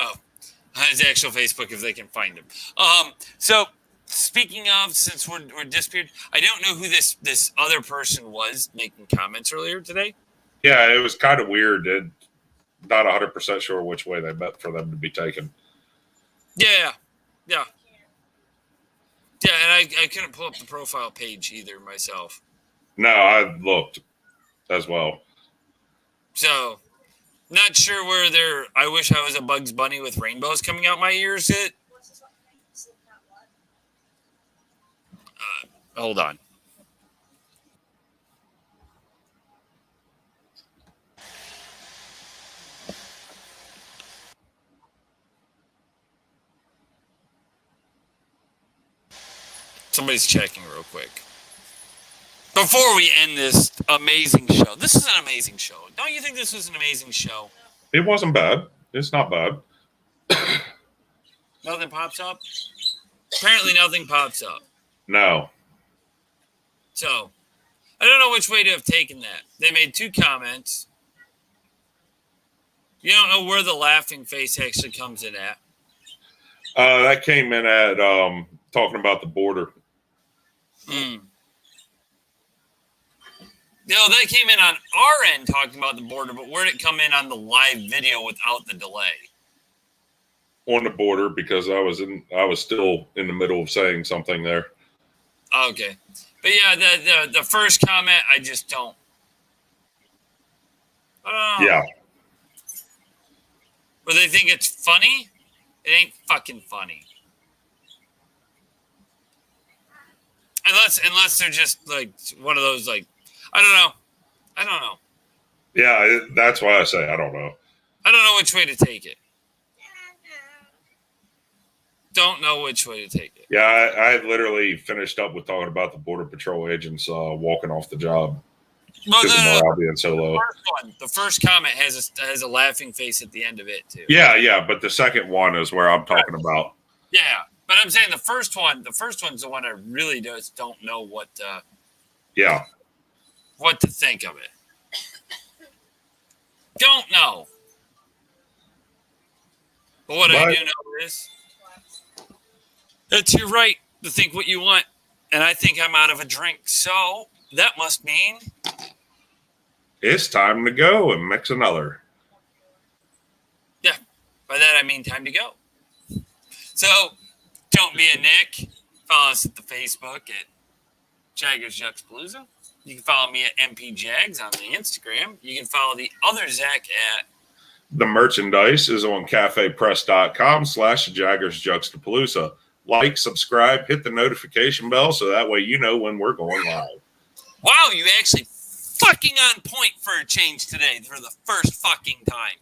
Oh, his actual Facebook if they can find him. So speaking of, since we're disappeared, I don't know who this other person was making comments earlier today. Yeah, it was kind of weird. And not 100% sure which way they meant for them to be taken. Yeah. And I couldn't pull up the profile page either myself. No, I looked as well. So, not sure where they're. I wish I was a Bugs Bunny with rainbows coming out my ears. Hold on. Somebody's checking real quick. Before we end this amazing show. This is an amazing show. Don't you think this was an amazing show? It wasn't bad. It's not bad. Nothing pops up? Apparently nothing pops up. No. So, I don't know which way to have taken that. They made 2 comments. You don't know where the laughing face actually comes in at. That came in at talking about the border. No, that came in on our end talking about the border, but where'd it come in on the live video without the delay? On the border, because I was still in the middle of saying something there. Okay. But yeah, the first comment, I just don't. Yeah. Where they think it's funny? It ain't fucking funny. Unless they're just like one of those, like, I don't know. Yeah, that's why I say I don't know. I don't know which way to take it. Don't know which way to take it. Yeah, I literally finished up with talking about the Border Patrol agents walking off the job. Well, morale being so low. The first comment has a laughing face at the end of it too. Yeah, but the second one is where I'm talking about. Yeah, but I'm saying the first one's the one I really just don't know what to think of it. Don't know. But what I do know is it's your right to think what you want, and I think I'm out of a drink, so that must mean it's time to go and mix another. Yeah, by that I mean time to go. So don't be a Nick. Follow us at the Facebook at Jaggers Juxtaplooza. You can follow me at MPJags on the Instagram. You can follow the other Zach at. The merchandise is on cafepress.com/Jaggers Juxtaplooza. Like, subscribe, hit the notification bell so that way you know when we're going live. Wow, you actually fucking on point for a change today for the first fucking time.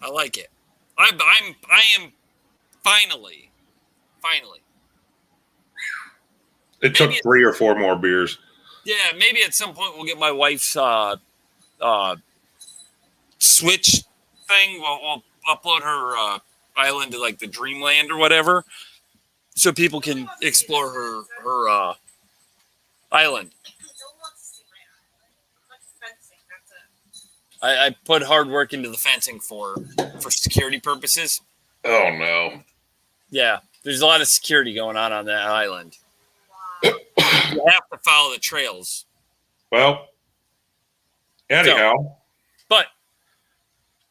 I like it. I am finally. It took 3 or 4 more beers. Yeah, maybe at some point we'll get my wife's Switch thing. We'll upload her island to like the Dreamland or whatever, so people can explore her island. I put hard work into the fencing for security purposes. Oh no! Yeah, there's a lot of security going on that island. You have to follow the trails. Well, anyhow. But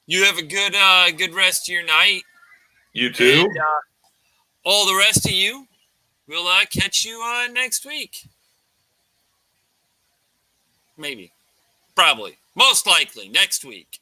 you have a good rest of your night. You too. And, all the rest of you, we'll catch you next week. Maybe. Probably. Most likely next week.